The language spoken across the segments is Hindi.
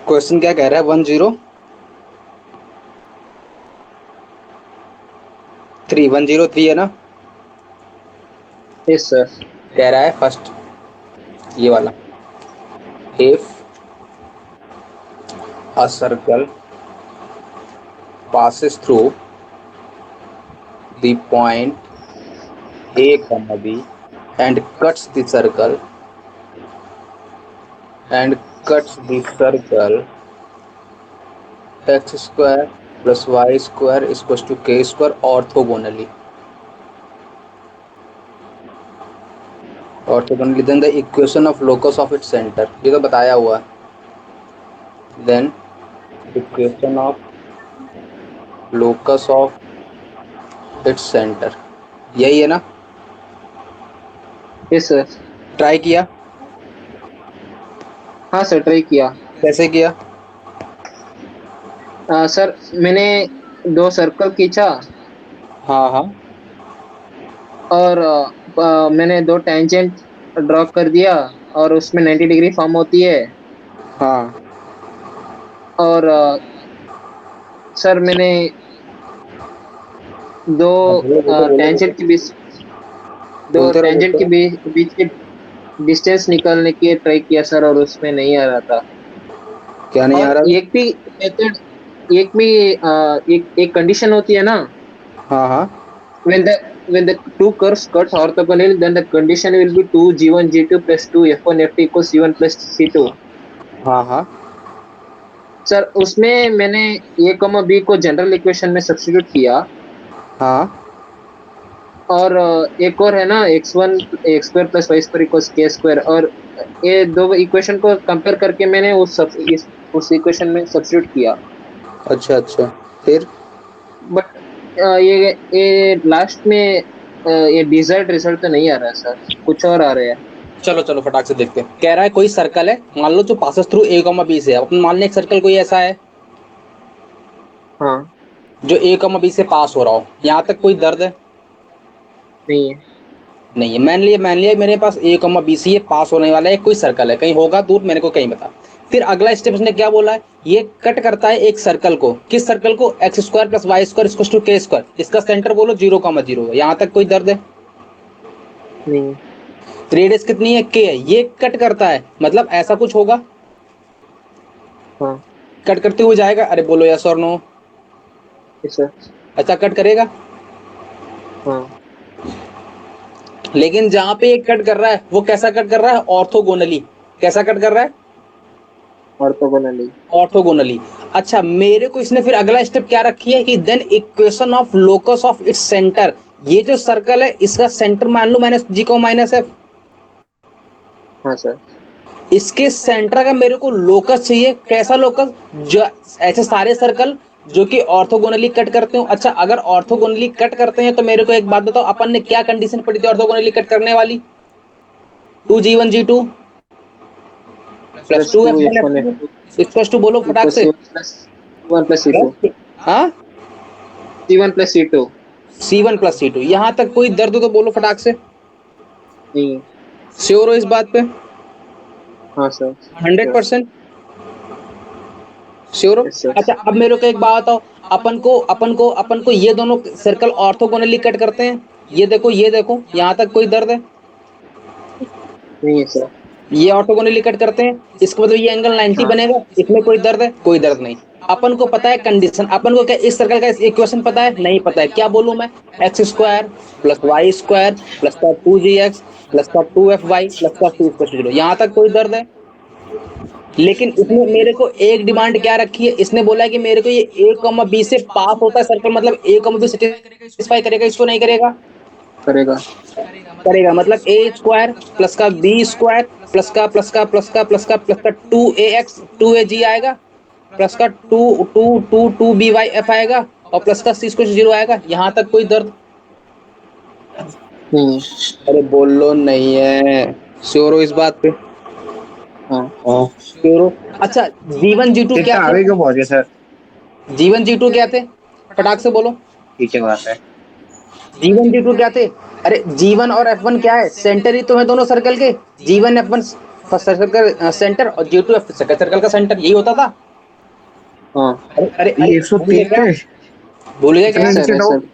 क्वेश्चन क्या कह रहा है? 103 है ना? Yes sir. कह रहा है फर्स्ट ये वाला, if a circle passes through the point A, B and cuts the circle x square plus y square is equals to k square orthogonally. Then the equation of locus of its center, ये तो बताया हुआ है. Then equation of locus of its center, यही है ना? Yes sir. ट्राई किया? हाँ सर, ट्राई किया। कैसे किया? सर, मैंने 2 सर्कल खींचा हाँ हाँ और मैंने 2 टेंजेंट ड्रॉ कर दिया और उसमें 90 डिग्री फॉर्म होती है। हाँ. और सर, मैंने दो बोलो बेटे, बोलो टेंजेंट बेटे. के बीच दो बोलते रहो, टेंजेंट बोलते के रहो. बीच के डिस्टेंस निकालने की ट्राई किया सर, और उसमें नहीं आ रहा था। क्या नहीं आ और रहा? एक भी मेथड, एक भी एक कंडीशन होती है ना। हाँ हाँ. when the when the two curves cut orthogonally, then the condition will be 2g1 g2 plus 2 f1 f2 equals c1 plus c2। हाँ हाँ. सर, उसमें मैंने a कॉमा b को जनरल इक्वेशन में सब्स्टिट्यूट किया। हाँ. और एक और है ना, x1 x square plus y square equals k square, और ये दो इक्वेशन को कंपेयर करके मैंने उस इक्वेशन में सब्स्टिट्यूट किया। अच्छा अच्छा. फिर? बट ये लास्ट में ये डिजायर्ड रिजल्ट तो नहीं आ रहा है सर, कुछ और आ रहा है। चलो चलो फटाक से देखते हैं. कह रहा है कोई सर्कल है, मान लो जो passes through a comma b से है. अपन मान लें एक सर्कल कोई ऐसा है हाँ। जो ए कॉमा बी से पास हो रहा हो. यहाँ तक कोई दर्द है? नहीं है। नहीं है. मान लिया मेरे पास ए कॉमा बी से ये पास होने वाला है. कोई सर्कल है, कहीं होगा दूर, मेरे को कहीं बता. फिर अगला स्टेप उसने क्या बोला है? ये कट करता है एक सर्कल को. किस सर्कल को? X square plus y square equals to k square. इसका सेंटर बोलो 0,0 है. यहाँ तक कोई दर्द है? नहीं है। रेडियस कितनी है? के है. ये कट करता है, मतलब ऐसा कुछ होगा. हाँ। कट करते हुए जाएगा. अरे बोलो यस और नो. Yes sir. अच्छा, कट करेगा. हाँ। लेकिन जहां पे ये कट कर रहा है वो कैसा कट कर रहा है? ऑर्थोगोनली. कैसा कट कर रहा है? ऑर्थोगोनली। ऑर्थोगोनली. अच्छा, मेरे को इसने फिर अगला स्टेप क्या रखी है कि then equation of locus of its centre. ये जो सर्कल है इसका सेंटर मान लो माइनस जी को माइनस एफ. हाँ सर। इसके सेंटर का मेरे को लोकस चाहिए. कैसा लोकस? जो ऐसे सारे सर्कल जो कि ऑर्थोगोनली कट करते हो. अच्छा, अगर ऑर्थोगोनली कट करते हैं तो मेरे को एक बात बताओ, अपन ने क्या कंडीशन पढ़ी थी ऑर्थोगोनली कट करने वाली? 2g1 g2 plus plus two two f f one f one f two two equals to बोलो फटाक इक्वल से. C one plus one plus C two. हाँ. C1 plus C2। C1 plus C2. यहाँ तक कोई दर्द हो तो बोलो फटाक से. नहीं है। श्योर हो इस बात पे? हाँ सर। श्योर। 100% श्योर हो? Yes sir. अच्छा, अब मेरे को एक बात बताओ. अपन को ये दोनों सर्कल ऑर्थोगोनली कट करते हैं. ये देखो, ये देखो, यहाँ तक कोई दर्द है? नहीं है सर। ये ऑर्थोगोनली कट करते हैं. इसका मतलब ये एंगल 90 हाँ। बनेगा. इसमें कोई दर्द है? कोई दर्द नहीं. अपन को पता है कंडीशन. अपन को क्या इस सर्कल का इक्वेशन पता है? नहीं पता है. क्या बोलूं मैं? X square plus y square plus का 2gx प्लस का 2fy प्लस का 2 यहाँ तक कोई दर्द है? लेकिन इसने मेरे को एक डिमांड क्या रखी है? इसने बोला है कि मेरे को ये ए कॉमा बी से पास होता है सर्कल, मतलब ए कॉमा बी सेटिस्फाई करेगा. इसको नहीं करेगा? करेगा। करेगा. मतलब ए स्क्वायर प्लस का बी स्क्वायर प्लस का 2ax 2ag आएगा प्लस का 2 2 2 2by f आएगा और प्लस का सी स्क्वायर 0 आएगा. यहाँ तक कोई दर्द? नहीं है। अरे बोलो नहीं है. श्योर हो इस बात पे? हाँ। श्योर हो? अच्छा, G1 G2 क्या इतना थे? आगे क्यों पहुंच गए सर? G1 G2 क्या थे? फटाक से बोलो. ठीक है, बात है। G1 G2 क्या थे? अरे G1 और F1 क्या है? सेंटर ही तो है दोनों सर्कल के. G1 F1 फर्स्ट सर्कल का सेंटर और G2F सेकंड सर्कल का सेंटर, यही होता था। हाँ अरे अरे ये अरे, भूल गए 103 क्या? पे भूल गए क्या? इतने नीचे सर डाउट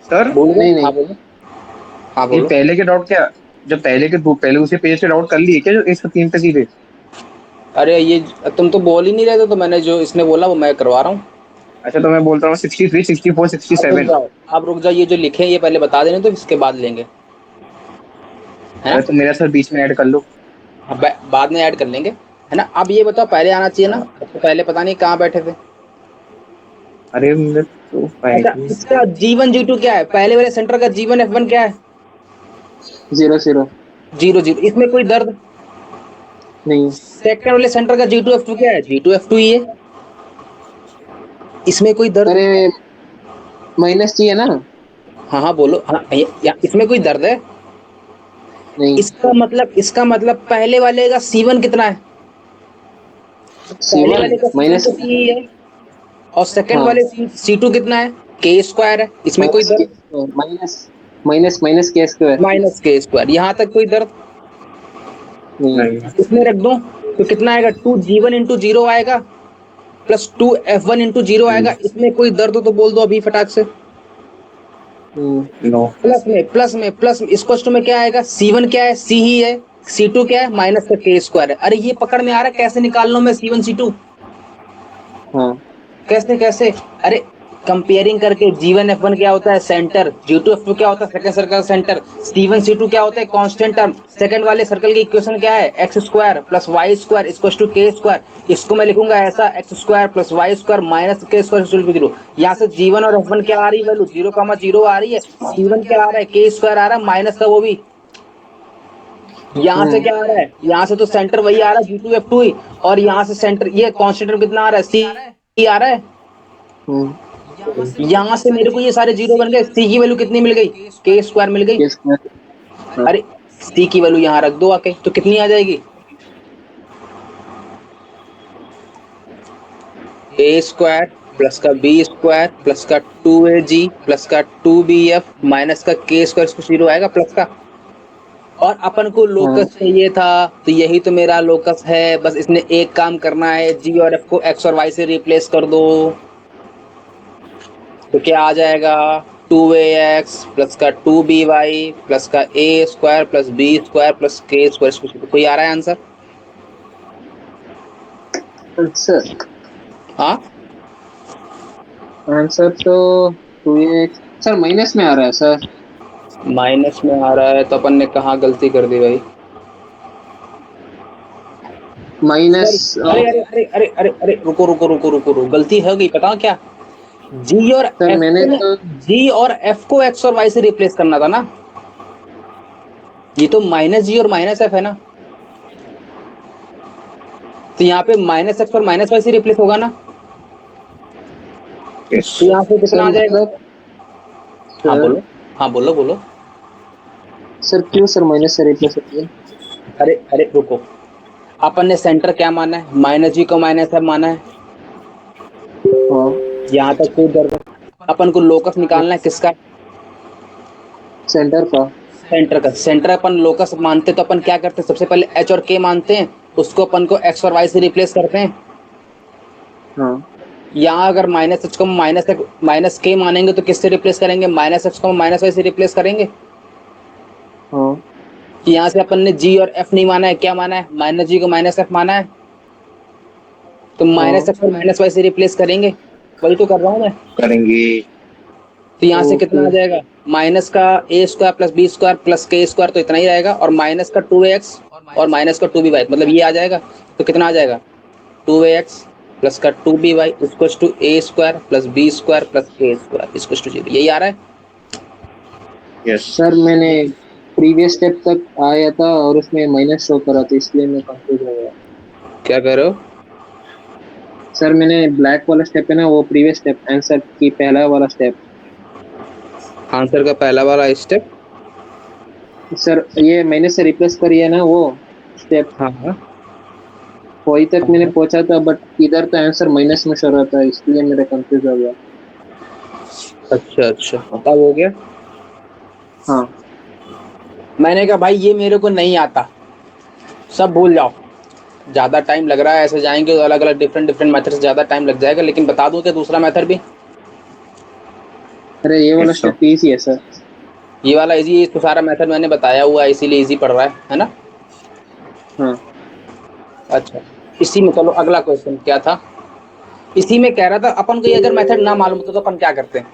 सर। भूल गए? नहीं हाँ नहीं बोलो, हाँ ये बोलो। पहले के डाउट क्या, जब पहले उसी पेज से डाउट कर लिए क्या जो 103 पे सीधे? अरे ये तुम तो बोल ही नहीं रहे थे, तो मैंने जो इसने बोला वो मैं करवा रहा हूँ। अच्छा तो मैं बोलता हूँ 63, 64, अब रुक 67। जाओ, अब रुक जाओ, ये जो लिखे हैं ये पहले बता देने, तो इसके बाद लेंगे, है अरे ना? तो मेरा सर बीच में ऐड कर लो। हाँ, बाद में ऐड कर लेंगे, है ना? अब ये बताओ, पहले आना चाहिए ना? अब तो पहले पता नहीं कहाँ बैठे थे। अरे मैं तो अच्छा, पहले इसका G1 G2 क्या है? पहले वाले सेंटर का G1 F1 क्या है? 0 0 0 0। इसमें कोई दर्द? नहीं। सेकंड वाले सेंटर का G2 F2 क्या है? G2 F2 ही है। इसमें कोई दर्द? अरे माइनस चाहिए ना? हाँ हाँ बोलो, हाँ इसमें कोई दर्द है? नहीं। इसका मतलब पहले वाले का C1 कितना है? पहले C1 वाले का C1 माइनस। तो C ही है, और सेकंड हाँ वाले C2 कितना है? K स्क्वायर है। इसमें कोई माइनस के दर्द? Square minus minus minus k square. Minus K square, यहाँ तक कोई दर्द? नहीं। नहीं। इसमें रख दो तो कितना आएगा? 2G1 × 0 आएगा, प्लस 2F1 × 0 हम्म, आएगा। इसमें कोई दर्द हो तो बोल दो अभी फटाक से। हम्म, नो। प्लस में इसको में क्या आएगा? C1 क्या है? C ही है। C2 क्या है? माइनस का K स्क्वायर है। अरे ये पकड़ में आ रहा है कैसे निकाल लूं मैं C1 C2? हाँ कैसे कैसे? अरे कंपेयरिंग करके, G1 F1 क्या होता है? सेंटर। G2 F2 क्या होता है? Second circle centre. C1 C2 क्या होता है? Constant term. सेकंड वाले सर्कल की इक्वेशन क्या है? x square plus y square equals to K square. इसको मैं लिखूंगा ऐसा, x square plus y square minus K square equal to 0। यहाँ से G1 और F1 क्या आ रही है वैल्यू? 0, 0 आ रही है। C1 क्या आ रहा है? K स्क्वायर आ रहा है, माइनस का वो भी। यहाँ से क्या आ रहा है? यहाँ से तो सेंटर वही आ रहा है G2 F2 ही, और यहाँ से सेंटर ये कांस्टेंट टर्म कितना आ रहा है? C आ रहा है। हम्म, यहाँ से मेरे को ये सारे जीरो बन गए। सी की वैल्यू कितनी मिल गई? K स्क्वायर मिल गई। के स्क्वायर। हाँ अरे सी की वैल्यू यहाँ रख दो आके, तो कितनी आ जाएगी? A स्क्वायर प्लस का B स्क्वायर प्लस का 2AG प्लस का 2BF माइनस का K स्क्वायर, इसको 0 आएगा प्लस का। और अपन को हाँ लोकस चाहिए था, तो यही तो मेरा लोकस है। बस इसने एक काम करना है, G और F को X और Y से रिप्लेस कर दो। तो क्या आ जाएगा? 2AX प्लस का 2BY प्लस का A square plus B square plus K square. कोई आ रहा है आंसर? आंसर हाँ आंसर तो 2x सर माइनस में आ रहा है सर। माइनस में आ रहा है, तो अपन ने कहाँ गलती कर दी भाई? माइनस सर अरे अरे अरे अरे अरे अरे, रुको रुको रुको रुको रुको, गलती हो गई, बताओ क्या? जी और सर एफ मैंने को, तो जी और एफ को एक्स और वाई से रिप्लेस करना था ना। ये तो माइनस जी और माइनस एफ है ना, तो यहाँ पे माइनस एक्स और माइनस वाई से रिप्लेस होगा ना। यस। तो यहाँ से सर कितना आ जाएगा? मतलब हाँ सर बोलो, हाँ बोलो बोलो। सर क्यों सर माइनस से रिप्लेस होती है? अरे अरे रुको, अपन ने सेंटर क्या माना है? माइनस जी को माइनस एफ माना है। हाँ यहाँ तक कोई दर्द? अपन को लोकस निकालना है किसका? सेंटर का। सेंटर का। सेंटर अपन लोकस मानते तो अपन क्या करते? सबसे पहले एच और के मानते हैं, उसको अपन को एक्स और वाई से रिप्लेस करते हैं। हाँ यहाँ अगर माइनस एच को माइनस के मानेंगे तो किससे रिप्लेस करेंगे? माइनस एक्स को माइनस वाई से रिप्लेस करेंगे। हाँ कि यहाँ से अपन ने जी और एफ नहीं माना है, क्या माना है? माइनस जी को माइनस एफ माना है, तो माइनस हाँ एक्स और माइनस वाई से रिप्लेस करेंगे। वही तो कर रहा हूँ मैं। करेंगे। तो यहाँ से कितना ओके। आ जाएगा? माइनस का a square plus b square plus k square, तो इतना ही रहेगा, और माइनस का 2x और माइनस का 2by, मतलब ये आ जाएगा। तो कितना आ जाएगा? 2x प्लस का 2by equals to a square plus b square plus k square equals to 0। यही आ रहा है। यस। सर मैंने प्रीवियस स्टेप तक आया था और उसमें माइनस शो करा था, इसलिए मैं कंफ्यूज हो गया। क्या कह रहे हो? सर मैंने ब्लैक वाला स्टेप है ना, वो प्रीवियस स्टेप आंसर की पहला वाला स्टेप। आंसर का पहला वाला स्टेप? सर ये माइनस से रिप्लेस करिए ना वो स्टेप, हाँ हाँ वही तक मैंने हाँ। पहुंचा था, बट इधर तो आंसर माइनस में शो रहा था, इसलिए मेरा कंफ्यूज हो गया। अच्छा अच्छा, अब हो गया। हाँ मैंने कहा भाई ये मेरे को नहीं आता, सब भूल जाओ। ज्यादा टाइम लग रहा है, ऐसे जाएंगे तो अलग अलग डिफरेंट डिफरेंट मेथड से ज्यादा टाइम लग जाएगा, लेकिन बता दूं कि दूसरा मेथड भी, अरे ये वाला अच्छा स्टेप इजी है सर। ये वाला इजी, तो सारा मेथड मैंने बताया हुआ है इसीलिए इजी पड़ रहा है ना। हाँ अच्छा, इसी में चलो अगला क्वेश्चन क्या था, इसी में कह रहा था अपन को ये अगर मेथड ना मालूम होता तो अपन क्या करते हैं,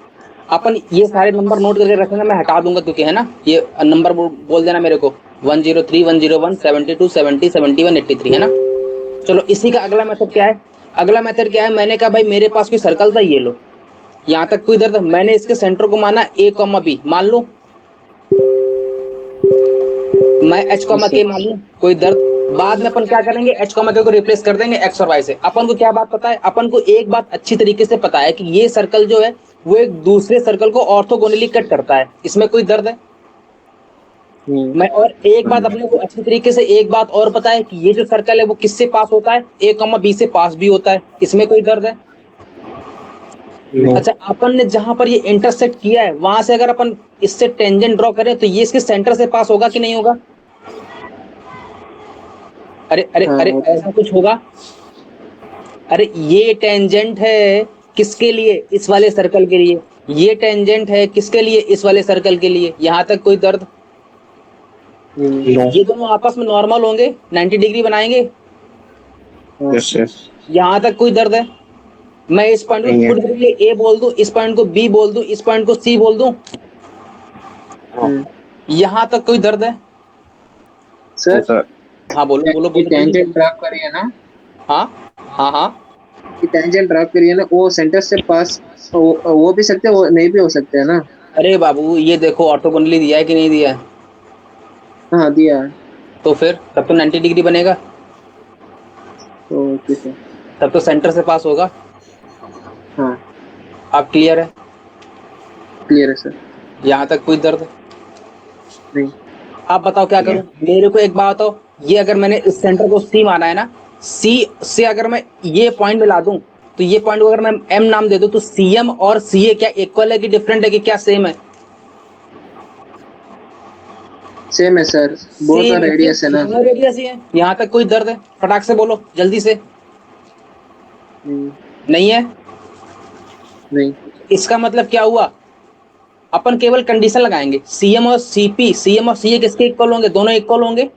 अपन ये सारे नंबर नोट करके रखना, मैं हटा दूंगा क्योंकि है ना, ये नंबर बोल देना मेरे को 103 101 72 70 71 83 है ना। चलो इसी का अगला मेथड क्या है, अगला मेथड क्या है, मैंने कहा भाई मेरे पास कोई सर्कल था, ये लो, यहाँ तक कोई दर्द, मैंने इसके सेंटर को माना ए कॉमा बी मान लो, मैं एच कॉमा यस के सर। मान लूं, कोई दर्द, बाद में अपन क्या करेंगे, एच कॉमा के को रिप्लेस कर देंगे एक्स और वाई से। अपन को क्या बात पता है, अपन को एक बात अच्छी तरीके से पता है कि ये सर्कल जो है वो एक दूसरे सर्कल को ऑर्थोगोनली कट करता है, इसमें कोई दर्द है। मैं और एक बात अपने को अच्छी तरीके से एक बात और पता है कि ये जो सर्कल है वो किससे पास होता है, ए कॉमा बी से पास भी होता है, इसमें कोई दर्द है। अच्छा, अपन ने जहां पर ये इंटरसेक्ट किया है वहां से अगर अपन इससे टेंजेंट ड्रॉ करें तो ये इसके सेंटर से पास होगा कि नहीं होगा, अरे अरे हाँ अरे ऐसा कुछ होगा, अरे ये टेंजेंट है किसके लिए, इस वाले सर्कल के लिए, ये टेंजेंट है किसके लिए, इस वाले सर्कल के लिए, यहां तक कोई दर्द, ये दोनों आपस में नॉर्मल होंगे 90 डिग्री बनाएंगे, यस यस यहां तक कोई दर्द है, मैं इस पॉइंट को नहीं है। खुद के लिए ए बोल दूं, इस पॉइंट को बी बोल दूं, इस पॉइंट को सी बोल दूं, यहां तक कोई दर्द है। सर सर हाँ बोलो बोलो ये बोलो टेंजेंट बोलो। ड्रा करिए ना, हाँ हाँ हाँ, ये टेंजेंट ड्रा करिए ना, वो सेंटर से पास वो भी सकते हैं, वो नहीं भी हो सकते हैं ना। अरे बाबू ये देखो ऑर्थोगोनली दिया है कि नहीं दिया है, हाँ दिया है। तो फिर तब तो 90 डिग्री बनेगा, तो ठीक है। तब तो सेंटर से पास होगा। हाँ आप क्लियर है, क्लियर है सर। यहाँ तक कोई दर्द, नहीं। आप बताओ क्या करूं, मेरे को एक बात बताओ, ये अगर मैंने इस सेंटर को सी माना है ना, सी से अगर मैं ये पॉइंट मिला दूं, तो ये पॉइंट को अगर मैं एम नाम दे दूं, तो सी एम और सी ए क्या इक्वल है कि डिफरेंट है कि क्या सेम है, सेम है सर, बहुत सेम सारा है, रेडियस है ना। दोनों रेडियस ही है, यहाँ तक कोई दर्द है, फटाक से बोलो जल्दी से, हम्म, नहीं है। नहीं। इसका मतलब क्या हुआ, अपन केवल कंडीशन लगाएंगे, सीएम और सीपी, सीएम और सीए किसके इक्वल होंगे, दोनों इक्वल होंगे,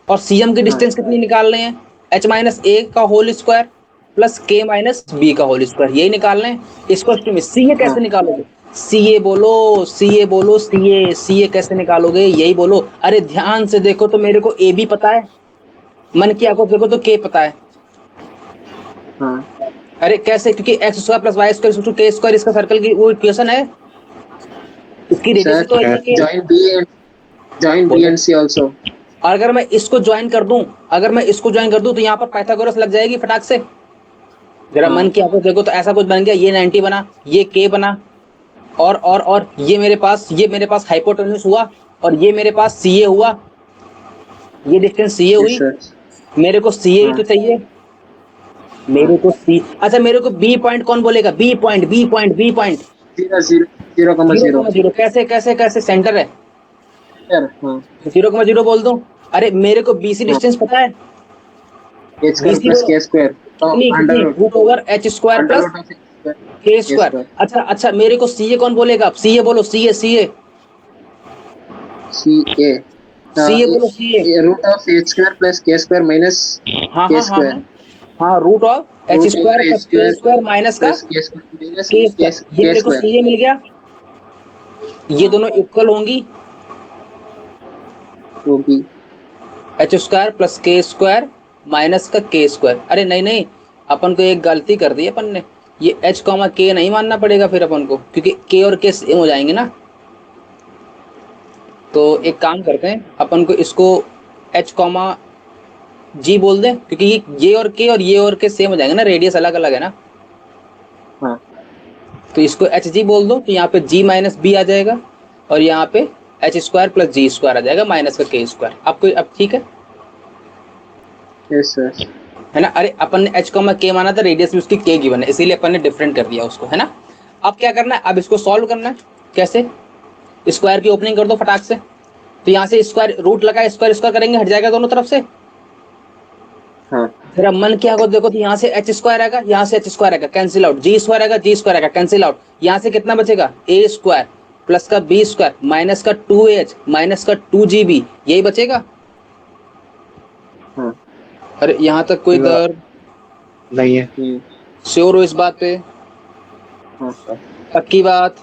और सीएम की हाँ डिस्टेंस कितनी निकाल रहे हैं, एच माइनस ए का होल स्क्वायर प्लस के माइनस बी का होल स्क्वायर, यही निकाल रहे हैं। इसको सीए हाँ कैसे निकालोगे, सीए बोलो, सीए बोलो, सीए सीए कैसे निकालोगे, यही बोलो। अरे ध्यान से देखो तो मेरे को ए भी पता है, मन की आंखों देखो तो के पता है, हाँ अरे कैसे, क्योंकि x square plus y square k square इसका सर्कल की वो इक्वेशन है, इसकी रेडियस सर। तो है ये। Join B and C also. और अगर मैं इसको ज्वाइन कर दूं, अगर मैं इसको ज्वाइन कर दूं तो यहाँ पर पाइथागोरस लग जाएगी फटाक से, जरा हाँ मन की आंखों देखो तो ऐसा कुछ बन गया, ये 90 बना, ये के बना, और ये मेरे पास हाइपोटेन्यूस हुआ, और ये मेरे पास सीए हुआ, ये डिस्टेंस सीए यस हुई, सर। मेरे को सीए ही हाँ तो चाहिए, हाँ। मेरे को सी, अच्छा मेरे को बी पॉइंट कौन बोलेगा, B point B point B point, 0 0 0,0। 0,0 कैसे कैसे कैसे सेंटर है, सर हाँ 0,0 बोल दो। अरे मेरे को बीसी हाँ। डिस्टेंस पता है, एच स्क्वायर बीसी प्लस बोलो के स्क्वायर। कितनी अंडर कितनी, root root over h square under plus root of x square के के स्क्वायर। स्क्वायर। अच्छा अच्छा, मेरे को सीए कौन बोलेगा, सीए बोलो, CA CA C A CA बोलो, CA, root of h square plus k square minus हाँ के हाँ हाँ स्क्वायर। हाँ हाँ, root of h root square over h plus k square square minus का plus k square minus k square, ये के मेरे को स्क्वायर। सीए मिल गया, ये हाँ दोनों इक्वल होंगी, होगी। H square plus k square minus का के स्क्वायर। अरे नहीं नहीं, अपन को एक गलती कर दी अपन ने, ये एच कॉमा के नहीं मानना पड़ेगा फिर अपन को, क्योंकि के और के सेम हो जाएंगे ना। तो एक काम करते हैं, अपन को इसको एच कॉमा जी बोल दें, क्योंकि ये और के सेम हो जाएंगे ना, रेडियस अलग अलग है ना, हाँ तो इसको एच जी बोल दो, तो यहाँ पे जी माइनस बी आ जाएगा, और यहाँ पे एच स्क्वायर प्लस जी स्क्वायर आ जाएगा माइनस का के स्क्वायर। आपको अब ठीक यस सर। है ना। अरे अपन ने एच कॉमा के माना था, रेडियस भी उसकी के गिवन है, इसीलिए अपन ने डिफरेंट कर दिया उसको, है ना। अब क्या करना है, अब इसको सॉल्व करना है, कैसे, स्क्वायर की ओपनिंग कर दो फटाक से, तो यहाँ से स्क्वायर रूट लगा, स्क्वायर स्क्वायर करेंगे हट जाएगा दोनों तरफ से, हाँ जरा मन क्या को देखो तो यहाँ से एच स्क्वायर आएगा, यहाँ से एच स्क्वायर आएगा, कैंसिल आउट, जी स्क्वायर आएगा, जी स्क्वायर आएगा, कैंसिल आउट, यहाँ से कितना बचेगा ए स्क्वायर प्लस का बी स्क्वायर माइनस का 2h माइनस का 2gb, यही बचेगा। हाँ अरे यहाँ तक कोई दर्द नहीं है। श्योर हो इस बात पे? हाँ पक्की बात?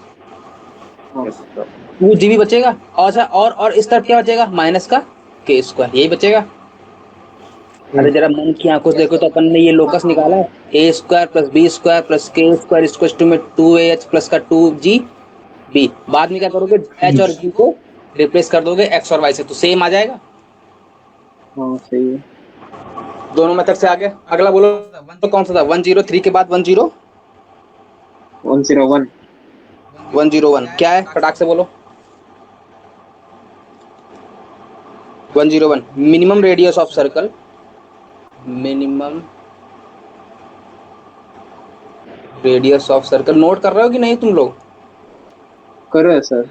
हाँ 2gb बचेगा। और अच्छा, और इस तरफ क्या बचेगा, माइनस का के स्क्वायर, यही बचेगा। अरे जरा मन की आंखों से देखो तो अपन ने ये लोकस निकाला, a square plus b square plus k square equal to में 2ah प्लस का 2gb। बाद में क्या करोगे, h और g को रिप्लेस कर दोगे x और y से, तो सेम आ जाएगा। हाँ सही है। दोनों मेथड से आगे अगला बोलो तो कौन सा था, 103 के बाद 101 101 क्या है, फटाक से बोलो। 101 minimum radius of circle, minimum radius of circle. Note कर रहे हो कि नहीं तुम लोग? करो सर।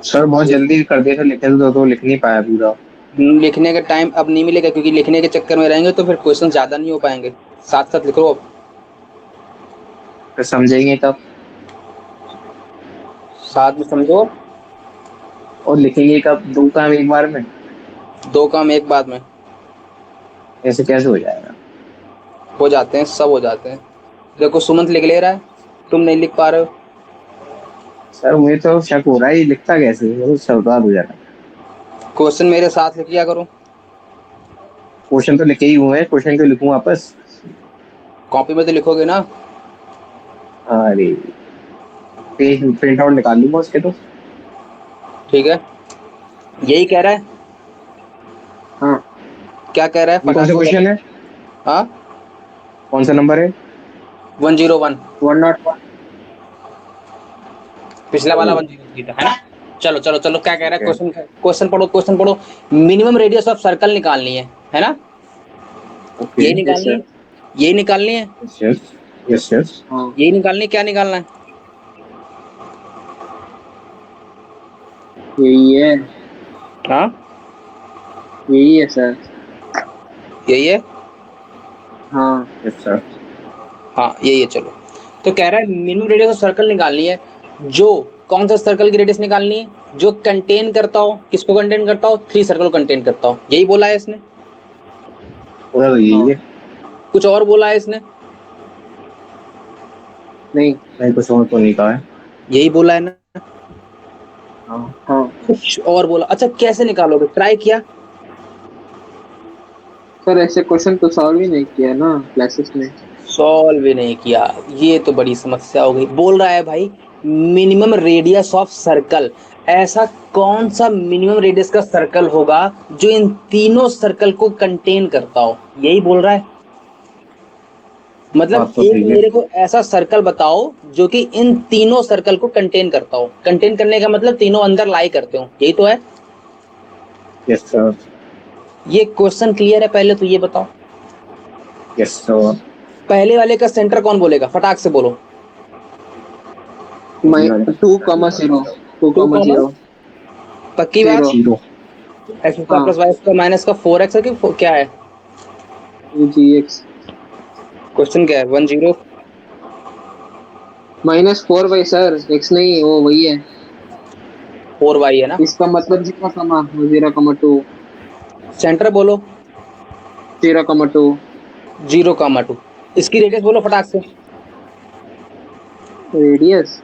सर बहुत जल्दी कर दिया था, लिखे तो लिख नहीं पाया पूरा। लिखने का टाइम अब नहीं मिलेगा, क्योंकि लिखने के चक्कर में रहेंगे तो फिर क्वेश्चन ज्यादा नहीं हो पाएंगे। साथ साथ लिखो अब, फिर समझेंगे तब साथ में समझो। और लिखेंगे कब, दो काम एक बार में? दो काम एक बार में ऐसे कैसे हो जाएगा? हो जाते हैं, सब हो जाते हैं। देखो सुमंत लिख ले रहा है, तुम नहीं लिख पा रहे हो। सर मुझे तो शक हो रहा है, ये लिखता कैसे है, वो बर्बाद हो जाएगा। क्वेश्चन मेरे साथ लिख लिया करो। क्वेश्चन तो लिखे ही हुए हैं, क्वेश्चन क्यों लिखूं वापस? कॉपी में तो लिखोगे ना। अरे पेज प्रिंट आउट निकाल लूंगा उसके तो। ठीक है, यही कह रहा है। हाँ क्या कह रहा है, कौन सा क्वेश्चन है? हाँ कौन सा नंबर है? 101, 101। पिछला वाला 103 था, है ना। चलो चलो चलो, क्या कह रहा है, Okay. क्वेश्चन पढ़ो, क्वेश्चन पढ़ो। मिनिमम रेडियस ऑफ सर्कल निकालनी है ना। ओके यही निकालनी है, यही निकालनी है, यस यस यस। हाँ यही निकालनी है। क्या निकालना है? यही है, हाँ यही है सर। यही है, हाँ यस सर। हाँ यही है। चलो, तो कह रहा है मिनिमम रेडियस ऑफ सर्कल निकालनी है, जो कौन सा सर्कल की रेडियस निकालनी है, जो कंटेन करता हो, किसको कंटेन करता हो, 3 सर्कल को कंटेन करता हो। यही बोला है इसने, पूरा तो यही है। कुछ और बोला है इसने? नहीं। नहीं कुछ और तो नहीं कहा है। यही बोला है ना। हाँ हाँ कुछ और बोला। अच्छा कैसे निकालोगे, ट्राई किया? सर ऐसे क्वेश्चन तो सॉल्व ही नहीं किया ना क्लासेस में। सॉल्व भी नहीं किया, ये तो बड़ी समस्या हो गई। बोल रहा है भाई मिनिमम रेडियस ऑफ सर्कल, ऐसा कौन सा मिनिमम रेडियस का सर्कल होगा जो इन तीनों सर्कल को कंटेन करता हो, यही बोल रहा है। मतलब बात तो एक सही है। मेरे को ऐसा सर्कल बताओ जो कि इन तीनों सर्कल को कंटेन करता हो। कंटेन करने का मतलब तीनों अंदर लाई करते हो, यही तो है। यस सर ये क्वेश्चन क्लियर है? पहले तो ये बताओ, यस सर। पहले वाले का सेंटर कौन बोलेगा, फटाक से बोलो। 2,0 2,0 पक्की बात? 0 zero. X square plus y square minus का 4x है कि क्या है? 2gx क्वेश्चन क्या है? 10 -4y सर, x नहीं वो वही है। 4y है ना। इसका मतलब 0,2 सेंटर बोलो। 0,2 0,2। इसकी रेडियस बोलो फटाक से। रेडियस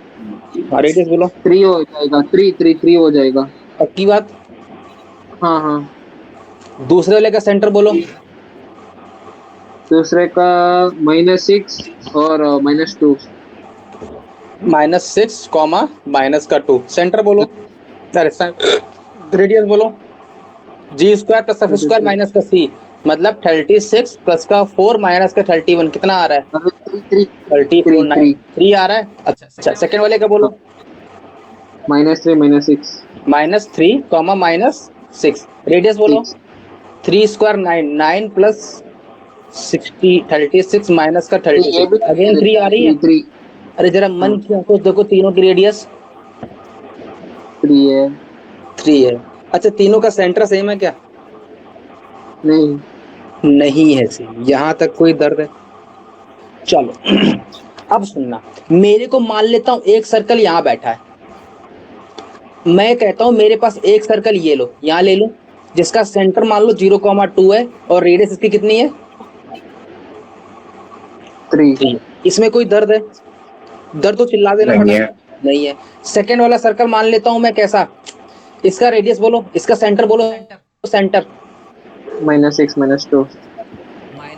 हाँ रेडियस बोलो। 3 हो जाएगा, 3 हो जाएगा। पक्की बात? हाँ हाँ। दूसरे वाले का सेंटर बोलो। दूसरे का -6 और -2 -6 कॉमा माइनस का 2, सेंटर बोलो। अरे रेडियस बोलो। G square plus F square minus का सी, मतलब 36 प्लस का 4 माइनस का 31, कितना आ रहा है? 34, 3 आ रहा है। अच्छा सेकंड वाले का बोलो। -3 -6 -3 कॉमा -6, रेडियस बोलो। 3 स्क्वायर 9, 9 प्लस 36 माइनस का 36, अगेन 3 आ रही है। 3 अरे जरा मन की आंखों से देखो, तीनों की रेडियस 3 है। 3 है। अच्छा तीनों का सेंटर सेम है क्या? नहीं नहीं है सी, यहाँ तक कोई दर्द है? चलो अब सुनना, मेरे को मान लेता हूं एक सर्कल यहाँ बैठा है, मैं कहता हूं मेरे पास एक सर्कल ये लो, यहाँ ले लो, जिसका सेंटर मान लो 0,2 है और रेडियस इसकी कितनी है? 3। इसमें कोई दर्द है? दर्द तो चिल्ला देना नहीं पड़ा। है। नहीं है। सेकंड वाला सर्कल मान लेता हूं मैं, कैसा? इसका रेडियस बोलो, इसका सेंटर बोलो, सेंटर -6 -2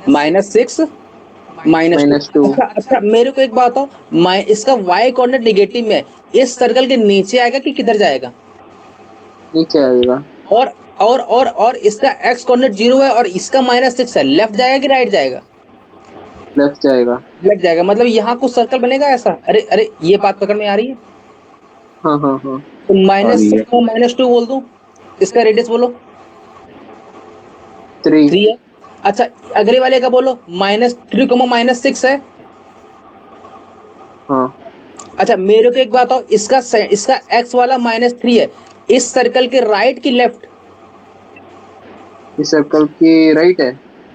-6 -2। -2। अच्छा मेरे को एक बात बताओ, इसका y कोऑर्डिनेट नेगेटिव में है, इस सर्कल के नीचे आएगा कि किधर जाएगा? नीचे आएगा। और इसका x कोऑर्डिनेट 0 है और इसका -6 है, लेफ्ट जाएगा कि राइट जाएगा? लेफ्ट जाएगा। लेफ्ट जाएगा। मतलब यहाँ कुछ सर्कल बनेगा ऐसा। अरे अरे ये बात पकड़ में आ रही है? हाँ हाँ हाँ। तो आ रही है। -6 को -2 बोल दूं, इसका रेडियस बोलो 3। 3 है। अच्छा अगले वाले का बोलो, -3 -6 है। हाँ। अच्छा मेरे को एक बात बताओ, इसका x वाला -3 है, इस सर्कल के राइट की लेफ्ट? इस सर्कल की राइट है।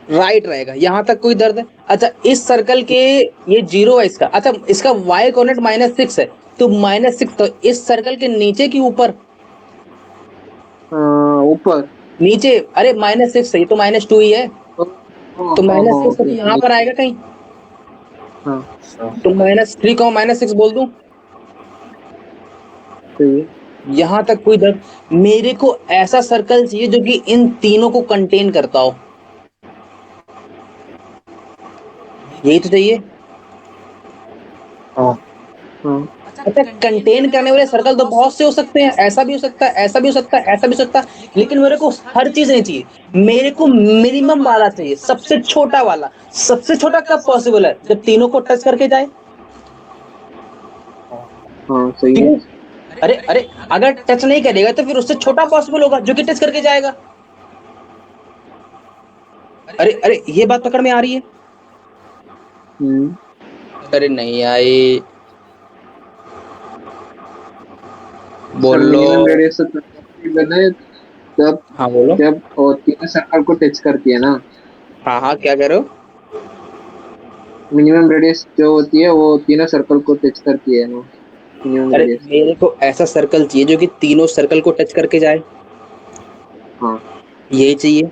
राइट रहेगा। यहाँ तक कोई दर्द है? अच्छा इस सर्कल के ये 0 है इसका, अच्छा इसका y कोऑर्डिनेट -6 है, तो -6 तो इस सर्कल के नीचे की ऊपर? ऊपर। नीचे। अरे -6 है तो -2 ही है, तो -6 तो यहाँ पर आएगा कहीं, हाँ तो -3 -6 बोल दूं। सही है। यहाँ तक कोई दर्द? मेरे को ऐसा सर्कल चाहिए जो कि इन तीनों को कंटेन करता हो, यही तो चाहिए। हाँ। हाँ अच्छा कंटेन करने वाले सर्कल तो बहुत से हो सकते हैं, ऐसा भी हो सकता है, ऐसा भी हो सकता है, ऐसा भी हो सकता है, लेकिन मेरे को हर चीज नहीं चाहिए, मेरे को मिनिमम वाला चाहिए, सबसे छोटा वाला। सबसे छोटा कब पॉसिबल है? जब तीनों को टच करके जाए। हाँ सही है। अरे अरे अगर टच नहीं करेगा तो फिर उससे छोटा पॉसिबल होगा जो कि टच करके जाएगा। अरे अरे ये बात पकड़ में आ रही है? अरे नहीं आई, बोलो। मिनिमम रेडियस बनाए तब हाँ बोलो। जब और तीनों सर्कल को टच करती है ना। हाँ हाँ क्या कह रहे हो? मिनिमम रेडियस जो होती है वो तीनों सर्कल को टच करती है ना। मिनिमम अरे रेडियस। मेरे को ऐसा सर्कल चाहिए जो कि तीनों सर्कल को टच करके जाए, हाँ यही चाहिए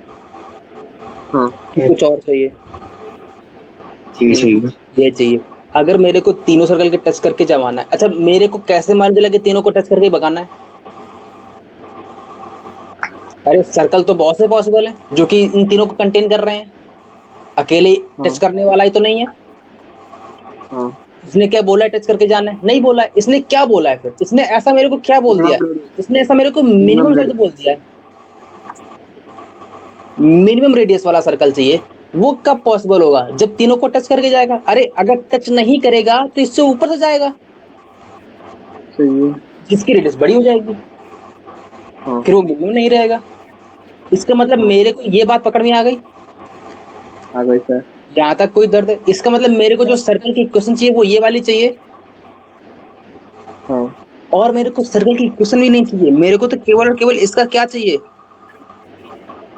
हाँ। कि कुछ और चाहिए? ठीक है। ये चाहिए। अगर मेरे को तीनों सर्कल के टच करके जमाना है, अच्छा मेरे को कैसे मान चला कि तीनों को टच करके ही भगाना है? अरे सर्कल तो बहुत से पॉसिबल है जो कि इन तीनों को कंटेन कर रहे हैं, अकेले टच करने वाला ही तो नहीं है। हाँ। इसने क्या बोला है टच करके जाना है? नहीं बोला है। इसने क्या बोला है फिर? इसने ऐसा मेरे को क्या बोल दिया है? इसने ऐसा मेरे को मिनिमम शब्द बोल दिया है, मिनिमम रेडियस वाला सर्कल चाहिए। वो कब पॉसिबल होगा? जब तीनों को टच करके जाएगा। अरे अगर टच नहीं करेगा तो इससे ऊपर से जाएगा, सही है। जिसकी रेडियस बड़ी हो जाएगी, हाँ फिर वो मिनिमम नहीं रहेगा। इसका मतलब मेरे को ये बात पकड़ में आ गई? आ गई सर। यहाँ तक कोई दर्द है? इसका मतलब मेरे को जो सर्कल की इक्वेशन चाहिए वो ये वाली चाहिए, हाँ और मेरे को सर्कल की इक्वेशन भी नहीं चाहिए, मेरे को तो केवल और केवल इसका क्या चाहिए?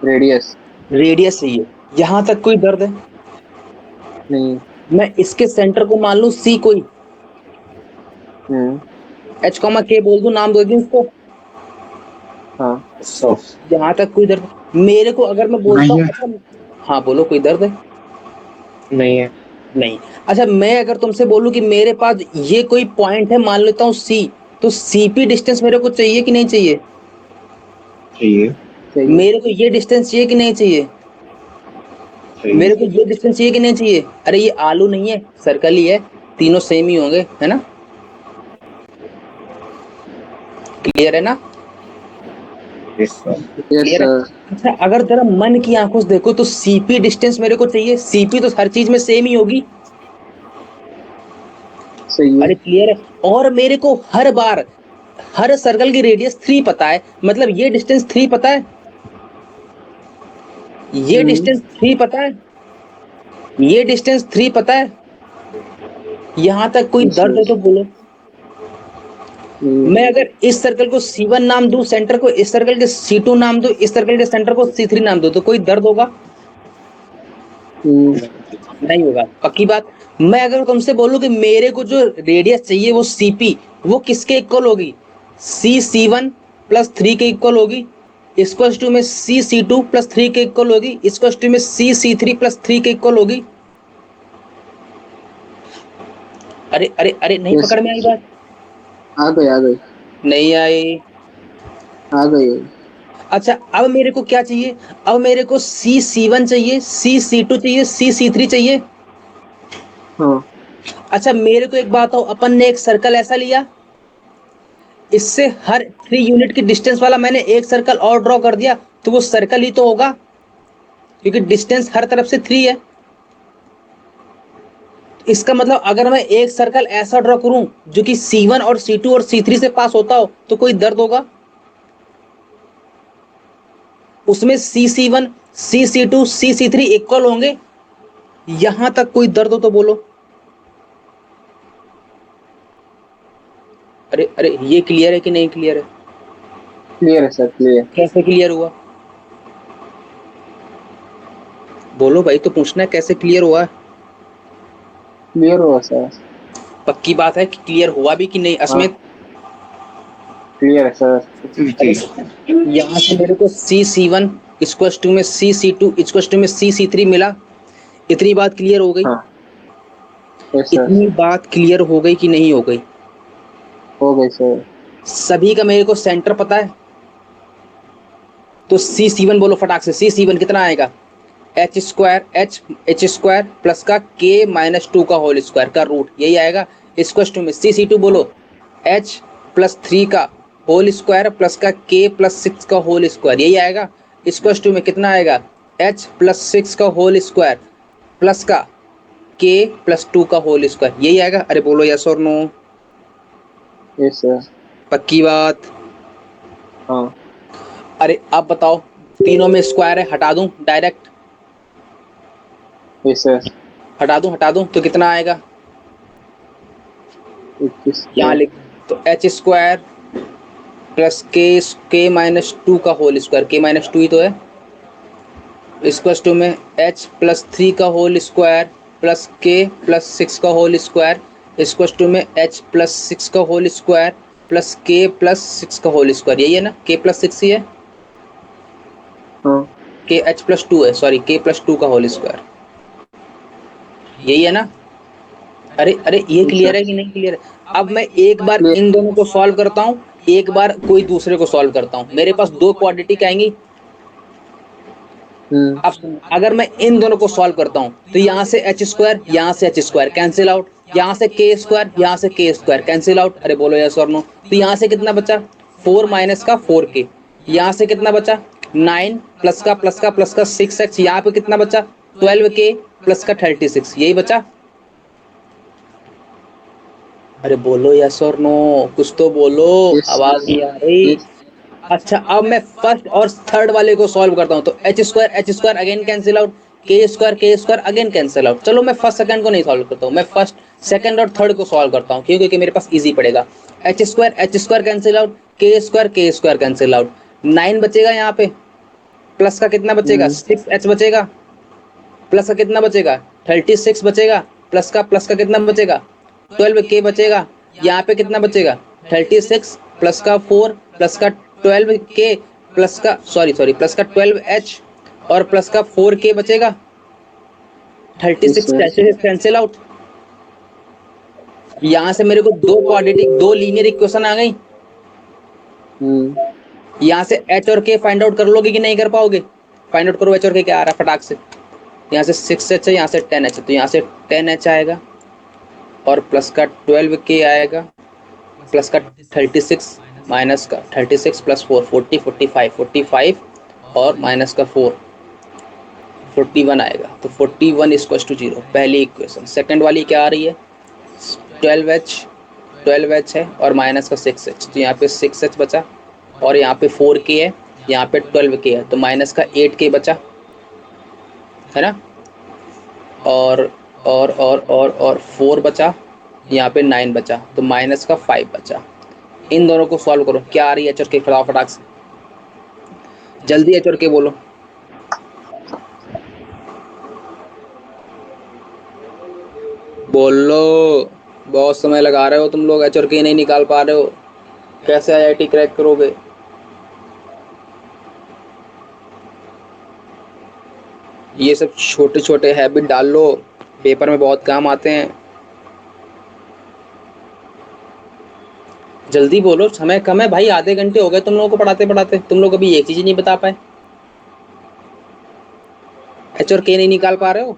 रेडियस। रेडियस चाहिए। यहाँ तक कोई दर्द है? नहीं। मैं इसके सेंटर को मान लूं सी कोई, h k बोल दूं, नाम दे दूं इसको। हाँ यहाँ तक कोई दर्द? मेरे को अगर मैं बोलता हूँ, अच्छा हाँ बोलो, कोई दर्द है? नहीं है। नहीं। अच्छा मैं अगर तुमसे बोलूं कि मेरे पास ये कोई पॉइंट है, मान लेता हूँ सी, तो सीपी डिस्टेंस मेरे को चाहिए कि नहीं चाहिए? चाहिए। मेरे को ये डिस्टेंस चाहिए कि नहीं चाहिए? मेरे को ये डिस्टेंस चाहिए कि नहीं चाहिए? अरे ये आलू नहीं है, सर्कल ही है, तीनों सेम ही होंगे, है ना? क्लियर है ना? क्लियर है? अच्छा अगर जरा मन की आंखों से देखो तो सीपी डिस्टेंस मेरे को चाहिए, सीपी तो हर चीज में सेम ही होगी। सही है। अरे क्लियर है? और मेरे को हर बार हर सर्कल की रेडियस 3 पता है, मतलब ये डिस्टेंस 3 पता है, ये डिस्टेंस 3 पता है, ये डिस्टेंस 3 पता है। यहां तक कोई दर्द है तो बोलो। मैं अगर इस सर्कल को C1 नाम दूं, सेंटर को इस सर्कल के C2 नाम दूं, इस सर्कल के सेंटर को C3 नाम दूं, तो कोई दर्द होगा? नहीं होगा, पक्की बात। मैं अगर तुमसे बोलूं कि मेरे को जो रेडियस चाहिए वो सीपी, वो किसके इक्वल होगी? C1 प्लस 3 के इक्वल होगी, इक्वल टू में C2 प्लस 3 के इक्वल होगी, इक्वल टू में C3 प्लस 3 के इक्वल होगी। अरे अरे अरे, नहीं यस, पकड़ में आई बात? आ गई आ गई नहीं आई। आ गई। अच्छा, अब मेरे को क्या चाहिए? अब मेरे को C1 चाहिए, C2 चाहिए, C3 चाहिए। हाँ अच्छा मेरे को एक बात हो, अपन ने एक सर्कल ऐसा लिया, इससे हर 3 यूनिट की डिस्टेंस वाला मैंने एक सर्कल और ड्रॉ कर दिया, तो वो सर्कल ही तो होगा, क्योंकि डिस्टेंस हर तरफ से 3 है। इसका मतलब अगर मैं एक सर्कल ऐसा ड्रॉ करूं जो कि C1 और C2 और C3 से पास होता हो, तो कोई दर्द होगा उसमें? C1 C2 C3 इक्वल होंगे, यहां तक कोई दर्द हो तो बोलो। अरे अरे, ये क्लियर है कि नहीं क्लियर है? क्लियर है सर, क्लियर। कैसे क्लियर हुआ? बोलो भाई, तो पूछना है कैसे क्लियर हुआ। क्लियर हुआ सर। पक्की बात है कि क्लियर हुआ भी कि नहीं हाँ, अश्मित? क्लियर है सर। अरे, यहाँ से मेरे को C1 इक्वल टू में C2 इक्वल टू में C3 मिला, इतनी बात क्लियर हो गई? हाँ, यस सर। इतनी बात क्लियर हो गई कि नहीं हो गई? हो गई सर। सभी का मेरे को सेंटर पता है, तो C1 बोलो फटाक से। C1 कितना आएगा? एच स्क्वायर प्लस का K-2 का होल स्क्वायर का रूट, यही आएगा। इक्वल टू में C2 बोलो H+3 का होल स्क्वायर प्लस का K+6 का होल स्क्वायर, यही आएगा। इक्वल टू में कितना आएगा? H+6 का होल स्क्वायर प्लस का K+2 का होल स्क्वायर, यही आएगा। अरे बोलो यस और नो? Yes sir. पक्की बात? हाँ, अरे अब बताओ, तीनों में स्क्वायर है, हटा दूं डायरेक्ट? Yes sir. हटा दूं तो कितना आएगा? 21 यहाँ लिख, तो H² प्लस K-2 का होल स्क्वायर, K-2 ही तो है। इक्वल टू में H+3 का होल स्क्वायर प्लस K+6 का होल स्क्वायर, इक्वल टू में H+6 का होल स्क्वायर प्लस K+6 का होल स्क्वायर, यही है ना? K+6 ही है, हाँ, H+2 है, सॉरी, K+2 का होल स्क्वायर, यही है ना? अरे अरे, ये यस क्लियर सर। है कि नहीं क्लियर है? अब मैं एक बार क्लियर। इन दोनों को सॉल्व करता हूँ, एक बार कोई दूसरे को सॉल्व करता हूँ, मेरे पास दो क्वाड्रेटिक आएंगी। अब सुनो, अगर मैं इन दोनों को सॉल्व करता हूँ तो यहाँ से H² यहाँ से H² कैंसिल आउट, यहाँ से K² यहाँ से K² कैंसिल आउट। अरे बोलो यस और नो? तो यहाँ से कितना बचा? 4 माइनस का 4K। यहाँ से कितना बचा? 9 प्लस का प्लस का प्लस का 6H। यहाँ पे कितना बचा? 12K प्लस का 36, यही बचा। अरे बोलो यस और नो? कुछ तो बोलो, यस आवाज नहीं आ रही। यस। अच्छा अब मैं फर्स्ट और थर्ड वाले को सॉल्व करता हूँ, तो H² again cancel out, K² again cancel out. चलो मैं फर्स्ट सेकंड को नहीं सॉल्व करता हूँ, मैं फर्स्ट सेकंड और थर्ड को सॉल्व करता हूँ, क्योंकि मेरे पास इजी पड़ेगा। H² cancel out, K² cancel out, 9 बचेगा यहाँ पे, प्लस का कितना बचेगा? 6H बचेगा, प्लस का कितना बचेगा? 36 बचेगा, प्लस का कितना बचेगा? 12K बचेगा। यहाँ पे कितना बचेगा? 36 प्लस का 4 प्लस का 12K प्लस का सॉरी प्लस का 12H और प्लस का 4K बचेगा। Yes 36 sir. Cancel out. यहाँ से मेरे को दो क्वाड्रेटिक, दो लीनियर इक्वेशन आ गई। यहाँ से H और K फाइंड आउट कर लोगे कि नहीं कर पाओगे? फाइंड आउट करो H और K क्या आ रहा है फटाक से। यहाँ से 6H है, यहाँ से 10H है, तो यहाँ से 10H आएगा और प्लस का 12K आएगा, प्लस का 36 माइनस का 36 प्लस 4 45 और माइनस का 4 41 आएगा, तो 41 इक्वल्स टू 0, पहली इक्वेशन। सेकंड वाली क्या आ रही है? 12H है और माइनस का 6H, तो यहाँ पे 6H बचा और यहाँ पे 4K है, यहाँ पे 12K है, तो माइनस का 8K बचा है ना? और 4 बचा, यहाँ पे 9 बचा, तो माइनस का 5 बचा। इन दोनों को सॉल्व करो, क्या आ रही है H और K फटाफट से, जल्दी H और K बोलो। बोल लो, बहुत समय लगा रहे हो तुम लोग, एच और के नहीं निकाल पा रहे हो, कैसे आईआईटी क्रैक करोगे? ये सब छोटे छोटे हैबिट डाल लो, पेपर में बहुत काम आते हैं। जल्दी बोलो, समय कम है भाई, आधे घंटे हो गए तुम लोगों को पढ़ाते पढ़ाते, तुम लोग अभी एक चीज ही नहीं बता पाए, एच और के नहीं निकाल पा रहे हो।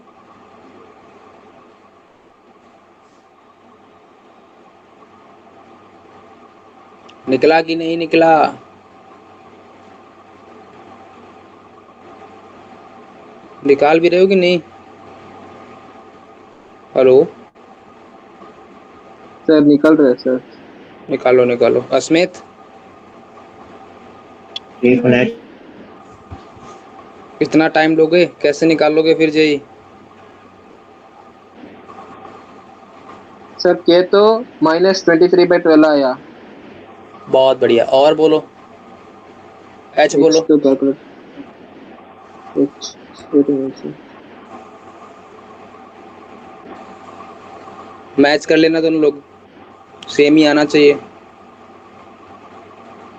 निकला कि नहीं निकला? निकाल भी रहे हो कि नहीं? हेलो, सर निकल रहे सर। निकालो निकालो। अस्मित, 1 मिनट। इतना टाइम लोगे, कैसे निकालोगे फिर जेई? सर के तो -23/12 आया। बहुत बढ़िया, और बोलो, एच एच बोलो। तो calculate, h wait a minute, sir। Match कर लेना दोनों लोग, सेम ही आना चाहिए।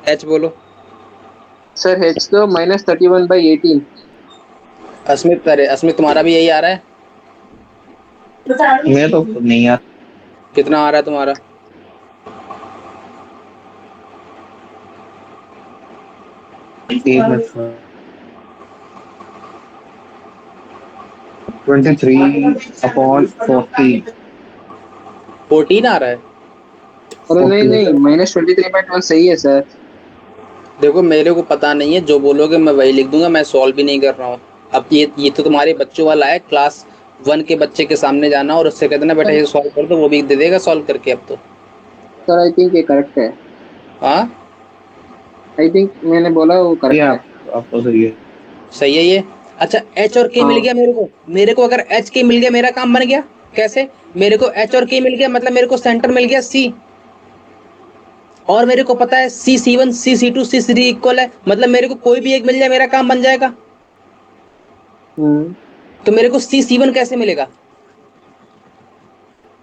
एच बोलो। सर एच तो -31/18। अस्मित, अरे अस्मित तुम्हारा भी यही आ रहा है? मैं तो खुद नहीं यार। कितना आ रहा है तुम्हारा? एक मिनट। 23/14। 14 आ रहा है? अरे नहीं 14 नहीं, -23/12 सही है सर। देखो मेरे को पता नहीं है, जो बोलोगे मैं वही लिख दूंगा, मैं सॉल्व भी नहीं कर रहा हूँ। अब ये तो तुम्हारे बच्चों वाला है, क्लास 1 के बच्चे के सामने जाना और उससे कहते ना बेटा ये सॉल्व कर दो, वो भी दे देगा सॉल्व करके अब तो। सर आई थिंक ये करेक्ट है। हाँ, आई थिंक मैंने बोला वो ये करेक्ट है। आपको सही है। सही है ये। अच्छा, एच और के मिल हाँ। गया मेरे को अगर एच के मिल गया मेरा काम बन गया। कैसे? मेरे को एच और के मिल गया मतलब मेरे को सेंटर मिल गया सी, और मेरे को पता है C1 C2 C3 इक्वल है, मतलब मेरे को कोई भी एक मिल जाए मेरा काम बन जाएगा। हम्म। तो मेरे को C1 कैसे मिलेगा?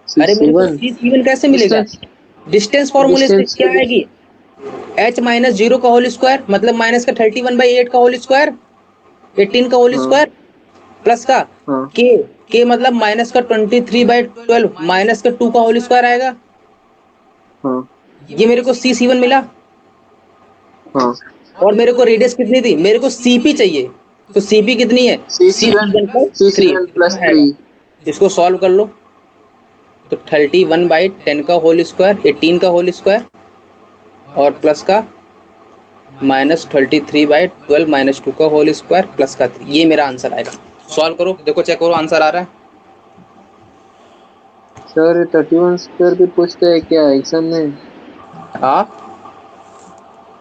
सी अरे सी मेरे को वन C1 कैसे मिलेगा? डिस्टेंस। डिस्टेंस फॉर्मूले से डिस्टेंस। क्या आएगी? H-0 का होल स्क्वायर मतलब माइनस का 31/8 का होल स्क्वायर, 18 का होल हाँ स्क्वायर, प्लस का हाँ के के मतलब माइनस का 23/12 माइनस का 2 का होल स्क्वायर आएगा। हाँ ये मेरे को C1 मिला। हाँ। और मेरे को रेडियस कितनी थी? मेरे को CP चाहिए, तो CP कितनी है? सी सी वन C1 सी सी 3 वन कितना प्लस आएगा? 3। इसको सॉल्व कर लो, तो 31/10 का होल स्क्वायर, 18 का होल स्क्वायर और प्लस का -33/12 -2 का होल स्क्वायर प्लस का 3, ये मेरा आंसर आएगा। सॉल्व करो, देखो चेक करो आंसर आ रहा है। सर 31 स्क्वायर भी पूछते हैं क्या एग्जाम में? हाँ,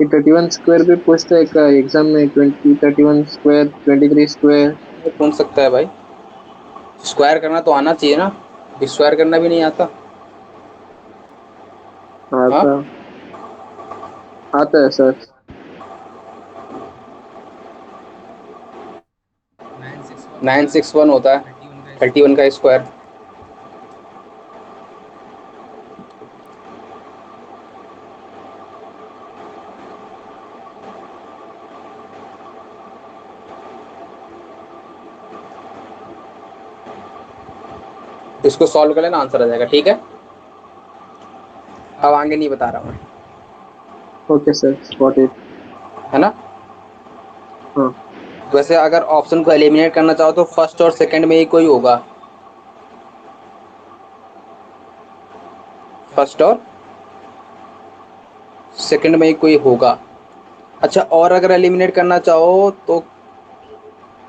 ये 31 स्क्वायर भी पूछते हैं क्या एग्जाम में? 31 स्क्वायर, 23 स्क्वायर। पूछ सकता है भाई, स्क्वायर करना तो आना चाहिए ना, स्क्वायर करना भी नहीं आता। हाँ, आता आता है सर। 961 होता है 31 का स्क्वायर। इसको सॉल्व कर लेना, आंसर आ जाएगा, ठीक है। अब आगे नहीं बता रहा मैं, ओके सर, गॉट इट। है ना। हाँ वैसे अगर ऑप्शन को एलिमिनेट करना चाहो तो फर्स्ट और सेकंड में ही कोई होगा, फर्स्ट और सेकंड में ही कोई होगा। अच्छा, और अगर एलिमिनेट करना चाहो तो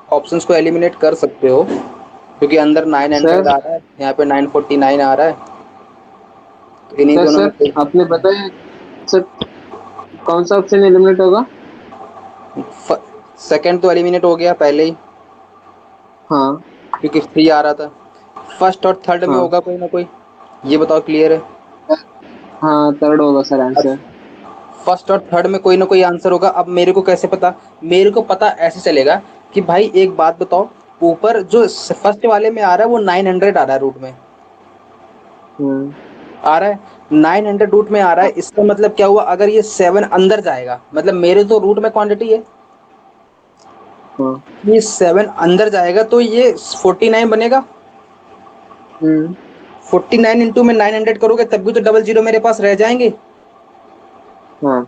ऑप्शंस को एलिमिनेट कर सकते हो, क्योंकि अंदर 900 सर। आ रहा है, यहाँ पे 949 आ रहा है, तो इन्हीं सर दोनों में सर कोई। आपने बताया सर, कौन सा ऑप्शन एलिमिनेट होगा? सेकंड तो एलिमिनेट हो गया पहले ही, हाँ क्योंकि फ्री आ रहा था। फर्स्ट और थर्ड में हाँ होगा कोई ना कोई, ये बताओ, क्लियर है? हाँ, थर्ड होगा सर आंसर। फर्स्ट और थर्ड में कोई ना कोई आंसर होगा। अब मेरे को कैसे पता? मेरे को पता ऐसे चलेगा कि भाई एक बात बताओ, ऊपर जो फर्स्ट वाले में आ रहा है वो 900 आ रहा है रूट में, आ रहा है 900 रूट में आ रहा है, इसका मतलब क्या हुआ, अगर ये 7 अंदर जाएगा, मतलब मेरे तो रूट में क्वांटिटी है, हाँ। ये 7 अंदर जाएगा तो ये 49 बनेगा। 49 इंटू में 900 करोगे तब भी तो डबल जीरो मेरे पास रह जाएंगे। हाँ।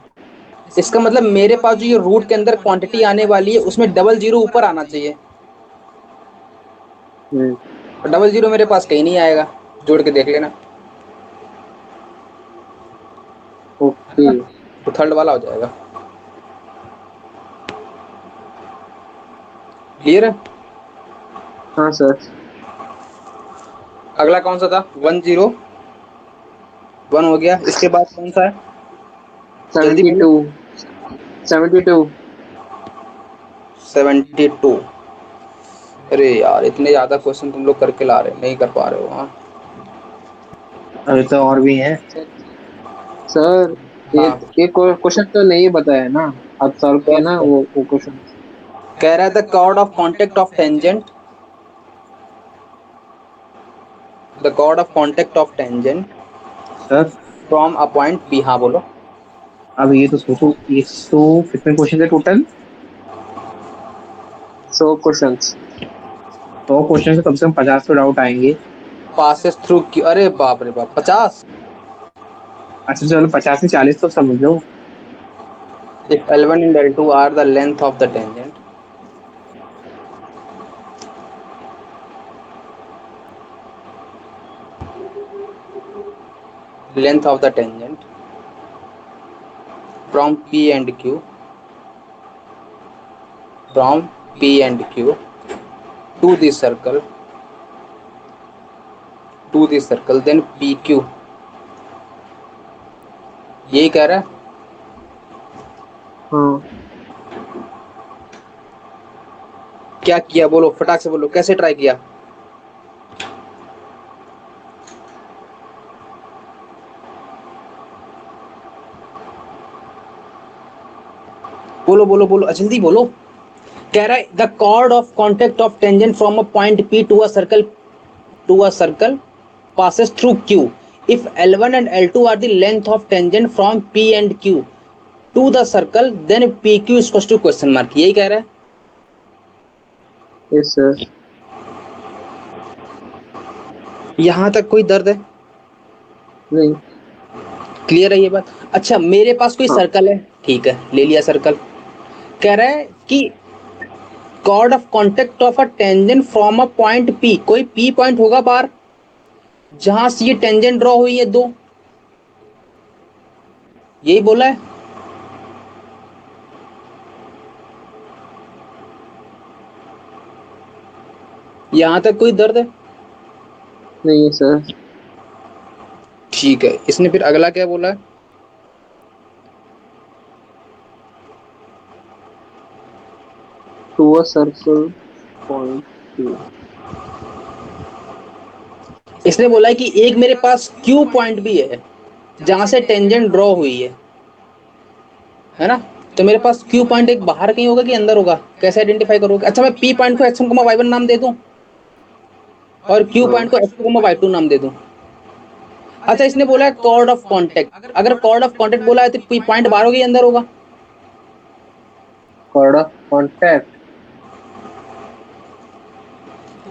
इसका मतलब मेरे पास जो ये रूट के अंदर क्वांटिटी आने वाली है उसमें डबल जीरो ऊपर आना चाहिए, डबल जीरो मेरे पास कहीं नहीं आएगा, जोड़ के देख लेना, ओके। तो थर्ड वाला हो जाएगा। क्लियर है? हाँ सर। अगला कौन सा था? 101 हो गया, इसके बाद कौन सा है? जल्दी बोलो। 72। 72। 72। अरे यार इतने ज्यादा क्वेश्चन तुम लोग करके ला रहे, नहीं कर पा रहे हो। हाँ अभी तो और भी हैं। सर हाँ, एक क्वेश्चन तो नहीं बताया ना, आप सॉल्व किए ना वो क्वेश्चन। कह रहा है the chord of contact of tangent, the chord of contact of tangent sir from a point P. हाँ बोलो। अब ये तो सोचो, ये तो कितने क्वेश्चन है टोटल? 100 क्वेश्चन। 100 क्वेश्चन से कम 50 तो डाउट आएंगे। पासेस थ्रू की, अरे बाप रे बाप, 50। अच्छा चलो 50 से 40 तो समझ लो। If L1 and L2 are the length of the tangent, length of the tangent from P and Q, from P and Q to the circle, to the circle, then PQ, यही कह रहा है। हाँ क्या किया बोलो, फटाक से बोलो, कैसे ट्राई किया? बोलो बोलो बोलो, जल्दी बोलो। कह रहा है the chord of contact of tangent from a point P to a circle passes through Q. If L1 and L2 are the length of tangent from P and Q to the circle, then PQ is equals to question mark, यही कह रहा है। Yes sir. यहां तक कोई दर्द है? नहीं। क्लियर है ये बात? अच्छा मेरे पास कोई हाँ। सर्कल है, ठीक है, ले लिया सर्कल। कह रहा है कि chord of contact of a tangent from a point P, कोई P पॉइंट होगा बाहर जहां से ये टेंजेंट ड्रॉ हुई है दो, यही बोला है। यहां तक कोई दर्द है? नहीं है सर। ठीक है, इसने फिर अगला क्या बोला है? To a circle point Q। इसने बोला है कि एक मेरे पास Q पॉइंट भी है जहां से टेंजेंट ड्रॉ हुई है ना? तो मेरे पास Q पॉइंट एक बाहर कहीं होगा कि अंदर होगा, कैसे आइडेंटिफाई करोगे? अच्छा मैं P पॉइंट को x1, y1 नाम दे दूं और Q हाँ। पॉइंट को x2, y2 नाम दे दूं। अच्छा इसने बोला है कॉर्ड ऑफ कॉन्टेक्ट, अगर कॉर्ड ऑफ कॉन्टेक्ट बोला है तो P पॉइंट बाहर होगा या अंदर होगा? Chord of contact.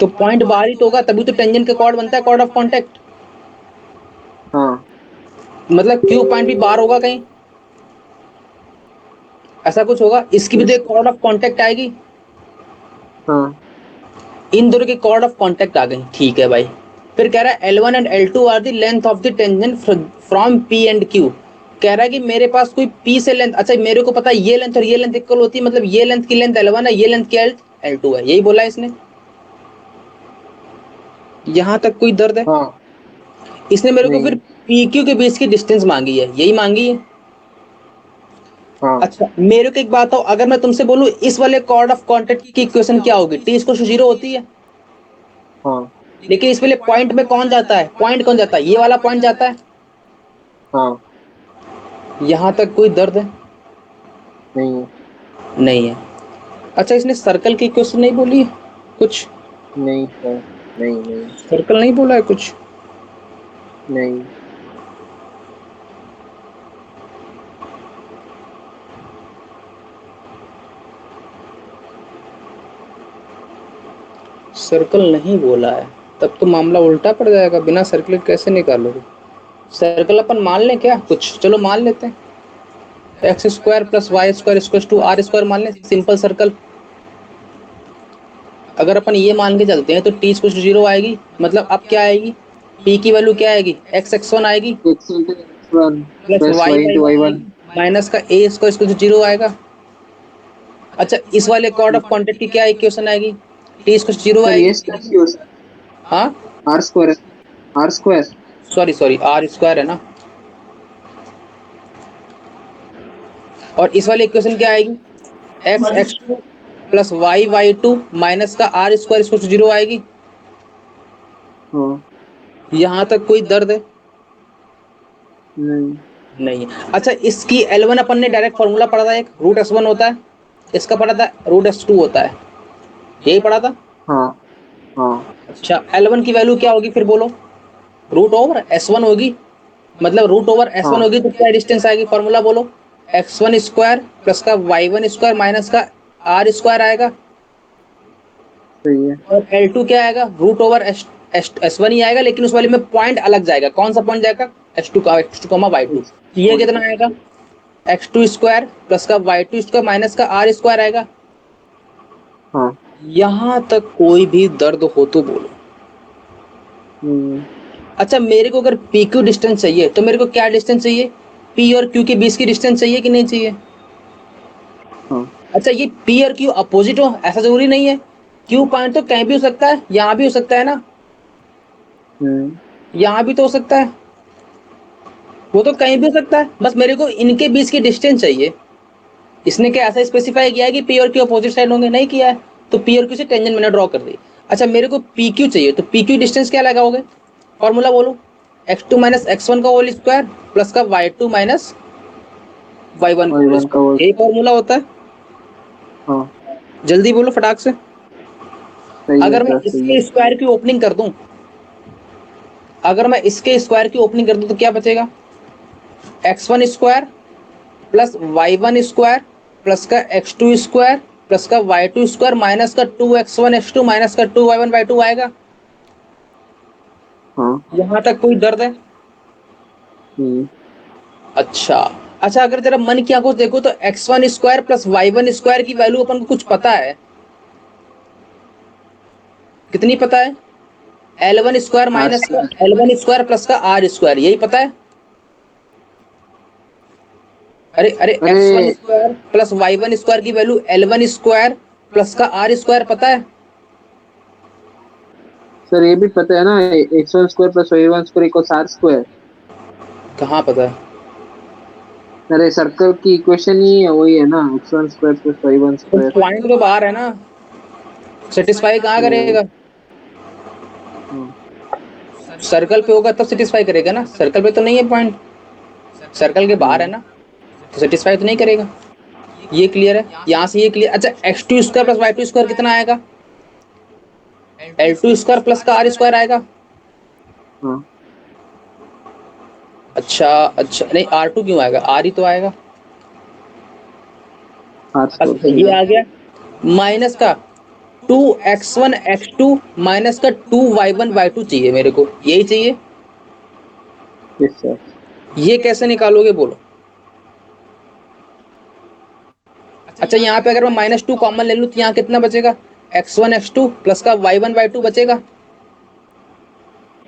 तो पॉइंट बाहर ही तो होगा, तभी तो टेंजेंट का कॉर्ड बनता है, कॉर्ड ऑफ कॉन्टेक्ट। हाँ। मतलब Q पॉइंट भी बाहर होगा कहीं, ऐसा कुछ होगा, इसकी भी तो यस। एक कॉर्ड ऑफ कॉन्टेक्ट आएगी। हाँ। इन दोनों की कॉर्ड ऑफ कॉन्टेक्ट आ गई, ठीक है भाई। फिर कह रहा है L1 and L2 are the length of the tangent from P and Q। कह रहा है कि मेरे पास कोई P से लेंथ, अच्छा मेरे को पता है ये लेंथ और ये लेंथ इक्वल होती है, मतलब ये लेंथ की लेंथ L1 है, ये लेंथ की L2 है, यही बोला है इसने। यहां तक कोई दर्द है? हाँ। इसने मेरे को फिर नहीं। PQ के बीच की डिस्टेंस मांगी है, यही मांगी है। हाँ। अच्छा मेरे को एक बात हो, अगर मैं तुमसे बोलूं इस वाले कॉर्ड ऑफ कॉन्टेक्ट की इक्वेशन क्या होगी? T इक्वल टू 0 होती है, हाँ। लेकिन इस वाले पॉइंट में कौन जाता है, पॉइंट कौन जाता है, ये वाला पॉइंट जाता है। हाँ। यहां तक कोई दर्द है? नहीं है। नहीं है। अच्छा इसने सर्कल की इक्वेशन नहीं बोली है कुछ? नहीं सर। नहीं नहीं। सर्कल नहीं बोला है कुछ? नहीं। सर्कल नहीं बोला है, तब तो मामला उल्टा पड़ जाएगा। बिना सर्कल कैसे निकालोगे? सर्कल अपन मान लें क्या कुछ? चलो मान लेते हैं, x square plus y square equal to r square मान लें, सिंपल सर्कल। अगर अपन ये मान के चलते हैं तो टी इक्वल टू 0 आएगी, मतलब अब क्या आएगी? पी की वैल्यू क्या आएगी? एक्स एक्स वन आएगी x into x one plus plus y y y into y one one. आएगी, माइनस का ए स्क्वायर इक्वल टू 0 आएगा। अच्छा, इस वाले कॉर्ड ऑफ क्वांटिटी क्या इक्वेशन आएगी? टी इक्वल टू 0 सर ये आएगी। स्क्वायर क्यों सर? हाँ, r square, r square. Sorry r square है ना। और इस वाली इक्वेशन क्या आएगी? X x two plus y y two minus का आर स्क्वायर इक्वल टू 0 आएगी। हाँ। यहाँ तक कोई दर्द है? नहीं। नहीं। अच्छा, इसकी L1 अपन ने डायरेक्ट फॉर्मूला पढ़ा था, एक रूट S1 होता है, इसका पढ़ा था रूट S2 होता है, यही पढ़ा था। हाँ हाँ। अच्छा, L1 की वैल्यू क्या होगी फिर बोलो? रूट ओवर S1 होगी, मतलब रूट ओवर S1 हाँ होगी तो क्या डिस्टेंस आएगी? फॉर्मूला बोलो। x1 स्क्वायर प्लस का y1 स्क्वायर माइनस का r स्क्वायर आएगा। सही है। और L2 क्या आएगा? रूट ओवर S1 ही आएगा, लेकिन उस वाले में पॉइंट अलग जाएगा। कौन सा पॉइंट जाएगा? S2 का, x2 कॉमा y2। एक्स ये कितना आएगा? x2 स्क्वायर प्लस का y2 स्क्वायर माइनस का r स्क्वायर आएगा। हाँ। यहां तक कोई भी दर्द हो तो बोलो। हम्म। अच्छा, मेरे को अगर पी क्यू डिस्टेंस चाहिए तो मेरे को क्या डिस्टेंस चाहिए? पी और क्यू के बीच की डिस्टेंस चाहिए कि नहीं चाहिए? हाँ। अच्छा, ये पी और क्यू अपोजिट हो ऐसा जरूरी नहीं है। क्यू पॉइंट तो कहीं भी हो सकता है, यहाँ भी हो सकता है ना, हम्म। यहाँ भी तो हो सकता है, वो तो कहीं भी हो सकता है। बस मेरे को इनके बीच की डिस्टेंस चाहिए। इसने क्या ऐसा स्पेसिफाई किया है कि पी और क्यू अपोजिट साइड होंगे? नहीं किया है। तो पी और क्यू से टेंजेंट मैंने ड्रॉ कर दी। अच्छा, मेरे को पी क्यू चाहिए तो पी क्यू डिस्टेंस क्या लगाओगे? फॉर्मूला बोलो। x2 माइनस x1 का होल स्क्वायर प्लस का y2 माइनस y1 का वाई होल वन का स्क्वायर, यही फॉर्मूला होता है। हाँ। जल्दी बोलो फटाक से। सही है अगर मैं सर, सही है। इसके स्क्वायर की ओपनिंग कर दूं, अगर मैं इसके स्क्वायर की ओपनिंग कर दूं तो क्या बचेगा? x1 square plus y1 square plus का x2 स्क्वायर प्लस का y2 स्क्वायर माइनस का 2x1 x2 माइनस का 2y1 y2 आएगा। हाँ। यहां तक कोई दर्द है? हम्म। अच्छा। अच्छा, अगर जरा मन की आंखों से देखो तो x1 square plus y1 square की वैल्यू अपन को कुछ पता है? कितनी पता है? L1 स्क्वायर आर माइनस का स्क्वायर। L1 स्क्वायर प्लस का r स्क्वायर, यही पता है। अरे अरे, अरे x1 square plus y1 square की वैल्यू L1 स्क्वायर प्लस का r स्क्वायर पता है? सर ये भी पता है ना, x one square plus y one square equal r square. कहाँ पता है? अरे सर्कल की इक्वेशन ही है, वही है ना, x one square plus y one तो स्क्वायर। पॉइंट तो बाहर है ना, सेटिस्फाई कहाँ ओ। करेगा? हाँ। सर्कल पे होगा तब सेटिस्फाई करेगा ना, सर्कल पे तो नहीं है पॉइंट, सर्कल के बाहर है हम्म। ना, तो सेटिस्फाई तो नहीं करेगा। ये क्लियर है, यहाँ से ये क्लियर। अच्छा, x2 square plus y2 square कितना आएगा? L2 स्क्वायर प्लस का r स्क्वायर आएगा। हाँ। अच्छा अच्छा, नहीं R2 क्यों आएगा? R ही तो आएगा। आर स्क्वायर अच्छा, सही ये है। आ गया माइनस का 2x1 x2 माइनस का 2y1 y2 चाहिए मेरे को, यही चाहिए। Yes sir. ये कैसे निकालोगे बोलो? अच्छा, यहाँ पे अगर मैं -2 कॉमन ले लूँ तो यहाँ कितना बचेगा? x1 x2 प्लस का y1 y2 बचेगा।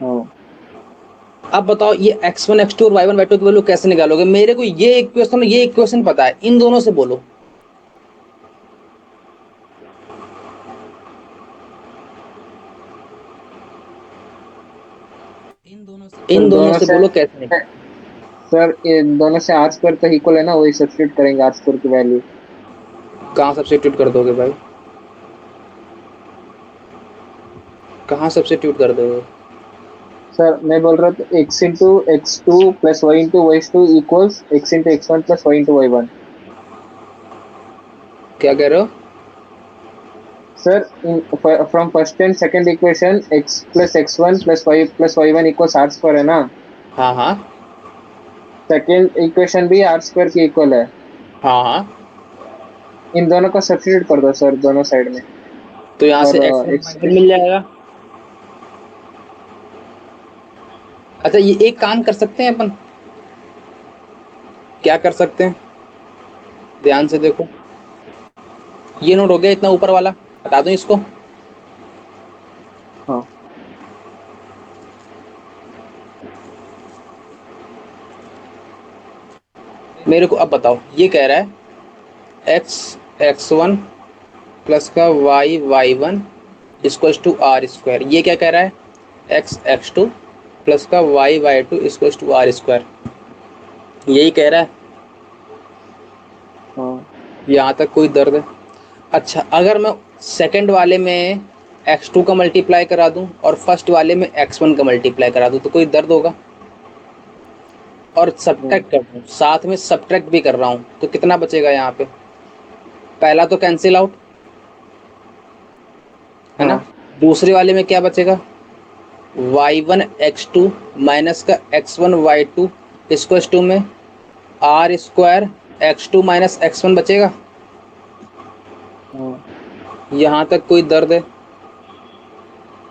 हाँ। अब बताओ ये x1 x2 और y1 y2 की वैल्यू कैसे निकालोगे? मेरे को ये इक्वेशन पता है, इन दोनों से बोलो। इन सर दोनों दोनों से से, बोलो कैसे निकालोगे? सर ये दोनों से आर स्क्वायर तो इक्वल है ना, वही सब्स्टिट्यूट करेंगे आर स्क्वायर की वैल्यू। कहाँ सब्स्टिट्यूट कर दोगे भाई? कहाँ सब्स्टिट्यूट कर दोगे? सर मैं बोल रहा था x into x two plus y into y two equals x into x one plus y into y one. क्या कह रहे हो? Sir from first and second equation x plus x one plus y one equals r square है ना। हाँ हाँ सेकेंड इक्वेशन भी आर स्क्वायर के इक्वल है। हाँ हाँ। इन दोनों को सब्स्टिट्यूट कर दो सर दोनों साइड में। तो यहाँ से और x1 एक y1 मिल जाएगा। अच्छा, ये एक काम कर सकते हैं अपन, क्या कर सकते हैं, ध्यान से देखो। ये नोट हो गया इतना ऊपर वाला, हटा दूं इसको। हाँ मेरे को अब बताओ, ये कह रहा है x1 प्लस का y1 equals to r square. ये क्या कह रहा है, x2 प्लस का y2 equals to r square. यही कह रहा है। हाँ यहाँ तक कोई दर्द है? अच्छा, अगर मैं सेकंड वाले में x2 का मल्टीप्लाई करा दूं और फर्स्ट वाले में x1 का मल्टीप्लाई करा दूं तो कोई दर्द होगा? और नहीं। सब्ट्रैक्ट कर दूं, साथ में सब्ट्रैक्ट भी कर रहा हूं, तो कितना बचेगा यहाँ पे? पहला तो कैंसिल आउट, है ना। हाँ दूसरे वाले में क्या बचेगा, y1 x2 माइनस का x1 y2 इक्वल्स टू में r square x2 minus x1 बचेगा। हाँ यहाँ तक कोई दर्द है?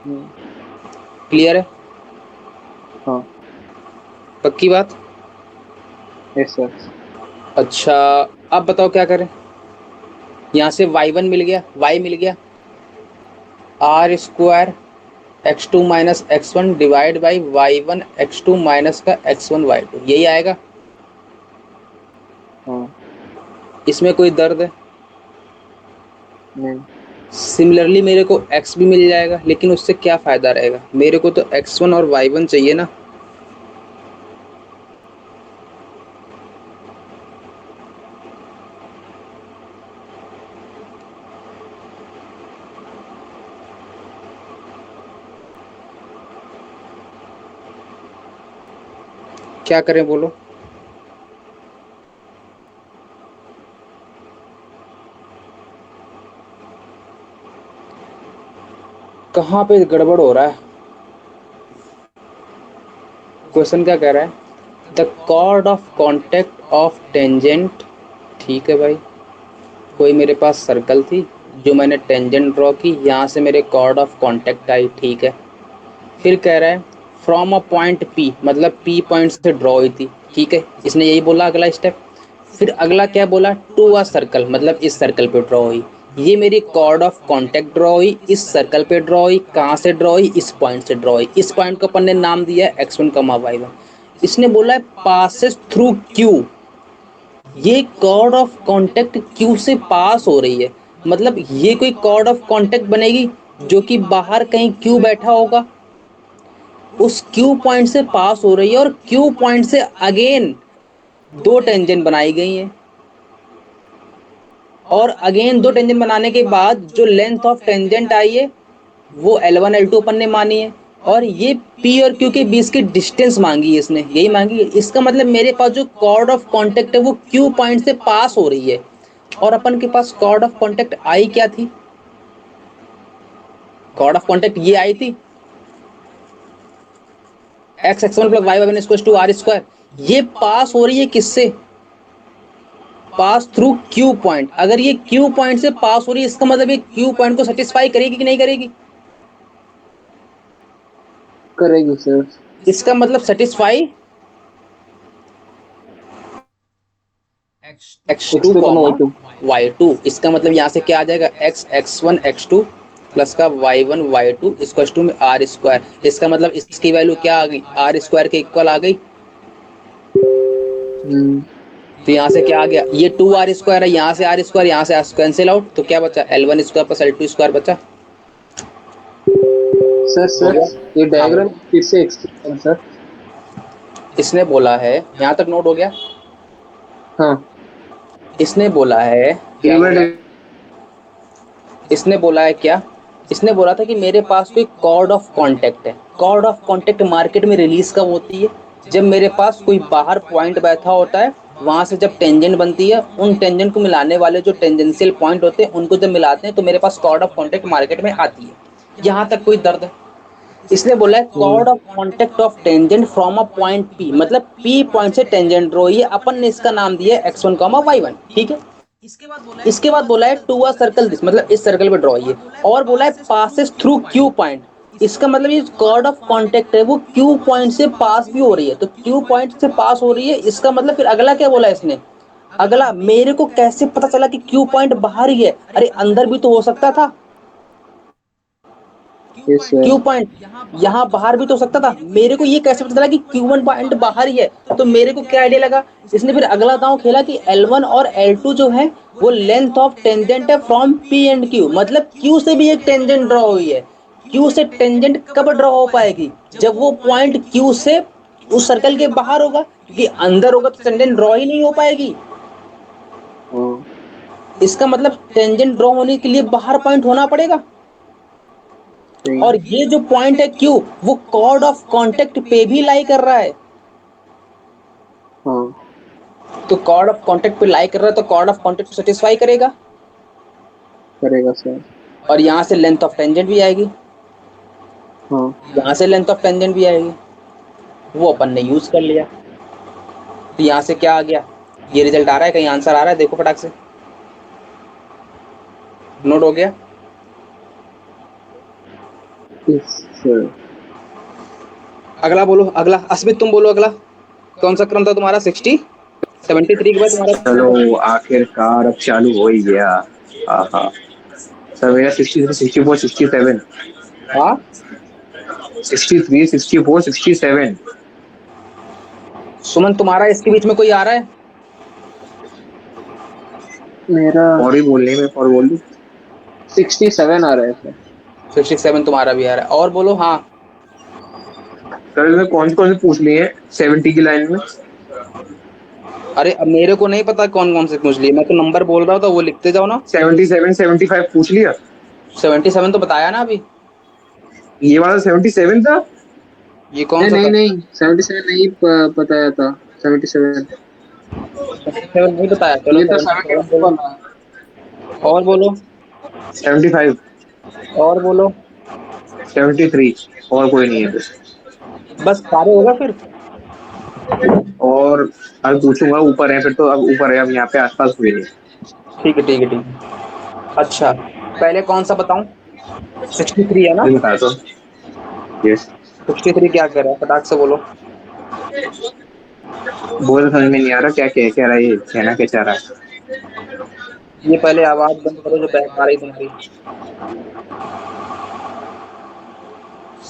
हम्म, क्लियर है? हाँ पक्की बात? Yes sir. अच्छा, अब बताओ क्या करें। यहाँ से y1 मिल गया, y मिल गया, r square x2 minus x1 divide by y1 x2 minus का x1 y2, यही आएगा। हाँ इसमें कोई दर्द है? नहीं। सिमिलरली मेरे को x भी मिल जाएगा, लेकिन उससे क्या फ़ायदा रहेगा, मेरे को तो x1 और y1 चाहिए ना। क्या करें बोलो? कहाँ पे गड़बड़ हो रहा है? क्वेश्चन क्या कह रहा है, the chord of contact of tangent. ठीक है भाई, कोई मेरे पास सर्कल थी जो मैंने टेंजेंट ड्रॉ की, यहाँ से मेरे कॉर्ड ऑफ कॉन्टेक्ट आई, ठीक है। फिर कह रहा है फ्रॉम अ पॉइंट P, मतलब P पॉइंट से ड्रॉ हुई थी, ठीक है, इसने यही बोला अगला स्टेप। फिर अगला क्या बोला, टू अ सर्कल, मतलब इस सर्कल पे ड्रॉ हुई। ये मेरी कॉर्ड ऑफ कॉन्टेक्ट ड्रॉ हुई, इस सर्कल पे ड्रॉ हुई। कहाँ से ड्रॉ हुई, इस पॉइंट से ड्रॉ हुई। इस पॉइंट को अपन ने नाम दिया है x1 y1। इसने बोला है पासेस थ्रू Q। ये कॉर्ड ऑफ कॉन्टेक्ट Q से पास हो रही है, मतलब ये कोई कॉर्ड ऑफ कॉन्टेक्ट बनेगी जो कि बाहर कहीं Q बैठा होगा, उस Q पॉइंट से पास हो रही है, और Q पॉइंट से अगेन दो टेंजेंट बनाई गई हैं, और अगेन दो टेंजेंट बनाने के बाद जो लेंथ ऑफ टेंजेंट आई है वो L1 L2 अपन ने मानी है, और ये P और Q के बीच की डिस्टेंस मांगी है इसने, यही मांगी है। इसका मतलब मेरे पास जो कॉर्ड ऑफ कॉन्टेक्ट है वो Q पॉइंट से पास हो रही है, और अपन के पास कॉर्ड ऑफ कॉन्टेक्ट आई क्या थी, कॉर्ड ऑफ कॉन्टेक्ट ये आई थी x1 plus y1 equal to r square. ये पास हो रही है किससे, पास थ्रू Q पॉइंट। अगर ये Q पॉइंट से पास हो रही है, इसका मतलब ये Q पॉइंट को सेटिस्फाई करेगी कि नहीं करेगी? करेगी सर। इसका मतलब satisfy x2 x2 comma y2। y2। इसका मतलब यहाँ से क्या आ जाएगा, x1 x2 प्लस का y1 y2 इक्वल टू में आर स्क्वायर। इसका मतलब इसकी वैल्यू क्या आ गई, आर स्क्वायर के इक्वल आ गई। तो यहाँ से क्या आ गया, ये 2r स्क्वायर है, यहाँ से आर स्क्वायर, यहाँ से कैंसिल आउट, तो क्या बचा, L1 square plus L2 square बचा। सर हो सर गया? ये हाँ डायग्राम बोलो। फिर से एक्सप्लेन सर। इसने बोला है, यहाँ तक नोट हो गया। हाँ इसने बोला है, क्या बोला, डिवाइड। इसने बोला है क्या, इसने बोला था कि मेरे पास कोई कॉर्ड ऑफ कांटेक्ट है। कॉर्ड ऑफ कांटेक्ट मार्केट में रिलीज कब होती है, जब मेरे पास कोई बाहर पॉइंट बैठा होता है, वहां से जब टेंजेंट बनती है, उन टेंजेंट को मिलाने वाले जो टेंजेंशियल पॉइंट होते हैं उनको जब मिलाते हैं तो मेरे पास कॉर्ड ऑफ कांटेक्ट मार्केट में आती है। यहाँ तक कोई दर्द है? इसने बोला है chord of contact of tangent from a point P, मतलब पी पॉइंट से टेंजेंट ड्रॉ, ये अपन ने इसका नाम दिया है x1 y1, ठीक है। इसके बाद बोला है टू अ सर्कल दिस, मतलब इस सर्कल पे ड्रॉ ये, और बोला है पासेस थ्रू क्यू पॉइंट, इसका मतलब ये कॉर्ड ऑफ कांटेक्ट है वो क्यू पॉइंट से पास भी हो रही है, तो क्यू पॉइंट से पास हो रही है, इसका मतलब फिर अगला क्या बोला है इसने, अगला मेरे को कैसे पता चला कि क्यू पॉइंट बाहर ही है, अरे अंदर भी तो हो सकता था, यस क्यू सर। पॉइंट यहाँ बाहर भी तो हो सकता था, मेरे को ये कैसे पता चला कि क्यू1 पॉइंट बाहर ही है, तो मेरे को क्या आइडिया लगा, इसने फिर अगला दांव खेला कि L1 और L2 जो है वो लेंथ ऑफ टेंजेंट है फ्रॉम P एंड Q, मतलब Q से भी एक टेंजेंट ड्रॉ हुई है, Q से टेंजेंट कब ड्रॉ हो पाएगी, जब वो पॉइंट Q से उस सर्कल के बाहर होगा, क्योंकि अंदर होगा तो टेंजेंट ड्रॉ ही नहीं हो पाएगी, हाँ इसका मतलब टेंजेंट ड्रॉ होने के लिए बाहर पॉइंट होना पड़ेगा, सही। और ये जो पॉइंट है Q वो कॉर्ड ऑफ कांटेक्ट पे भी लाई कर रहा है, हाँ तो कॉर्ड ऑफ कांटेक्ट पे लाई कर रहा है तो कॉर्ड ऑफ कांटेक्ट सेटिस्फाई करेगा, करेगा सर। और यहाँ से लेंथ ऑफ टेंजेंट भी आएगी, हाँ यहाँ से लेंथ ऑफ टेंजेंट भी आएगी, वो अपन ने यूज कर लिया, तो यहाँ से क्या आ गया, ये रिजल्ट आ रहा है, कहीं आंसर आ रहा है, देखो फटाक से, नोट हो गया। Yes sir. अगला बोलो, अगला अस्मित तुम बोलो, अगला कौन सा क्रम था तुम्हारा, 73 के बाद तुम्हारा, चलो आखिरकार अब चालू हो ही गया। हाँ सर, मेरा 63, 64, 67, हाँ 63, 64, 67। सुमन तुम्हारा इसके बीच में कोई आ रहा है, मेरा और भी बोलने में और बोल दूं? 67 आ रहा है सर। 67 तुम्हारा भी आ रहा है, और बोलो हाँ। सर इसमें कौन से पूछ लिए हैं 70 की लाइन में? अरे अब मेरे को नहीं पता कौन कौन से पूछ लिए, मैं तो नंबर बोल रहा था वो लिखते जाओ ना। 77, 75 पूछ लिया। 77 तो बताया ना अभी, ये वाला 77 था। ये कौन नहीं सा नहीं था, नहीं, 77 नहीं बताया था। 77 77 नहीं बताया, चलो ये तो 77 72 बोलो, वाला है। और बोलो, 75, और बोलो, 73, और कोई नहीं है फिर। बस सारे होगा फिर, और अब पूछूंगा ऊपर है फिर तो, अब ऊपर है, अब यहाँ पे आसपास हुए नहीं। ठीक है ठीक है ठीक है। अच्छा पहले कौन सा बताऊं, 63 है ना, ये बता दो। यस। 63 क्या कर रहा है फटाक से बोलो, बोल समझ में नहीं आ रहा, क्या कह क्या रहा है, ये कहना क्या चाह रहा है? ये पहले आवाज बंद करो जो बहक आ रही तुम्हारी।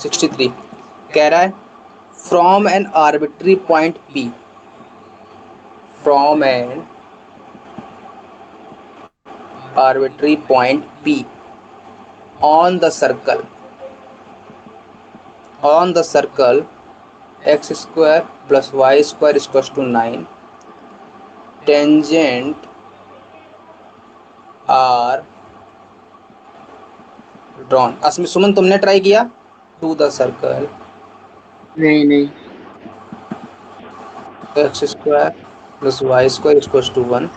63 कह रहा है from an arbitrary point P, from an arbitrary point P on the circle x square plus y square is equals to 9, tangent are drawn। असमी सुमन तुमने ट्राई किया, टू द सर्कल नहीं नहीं। x square plus y square is equals to 1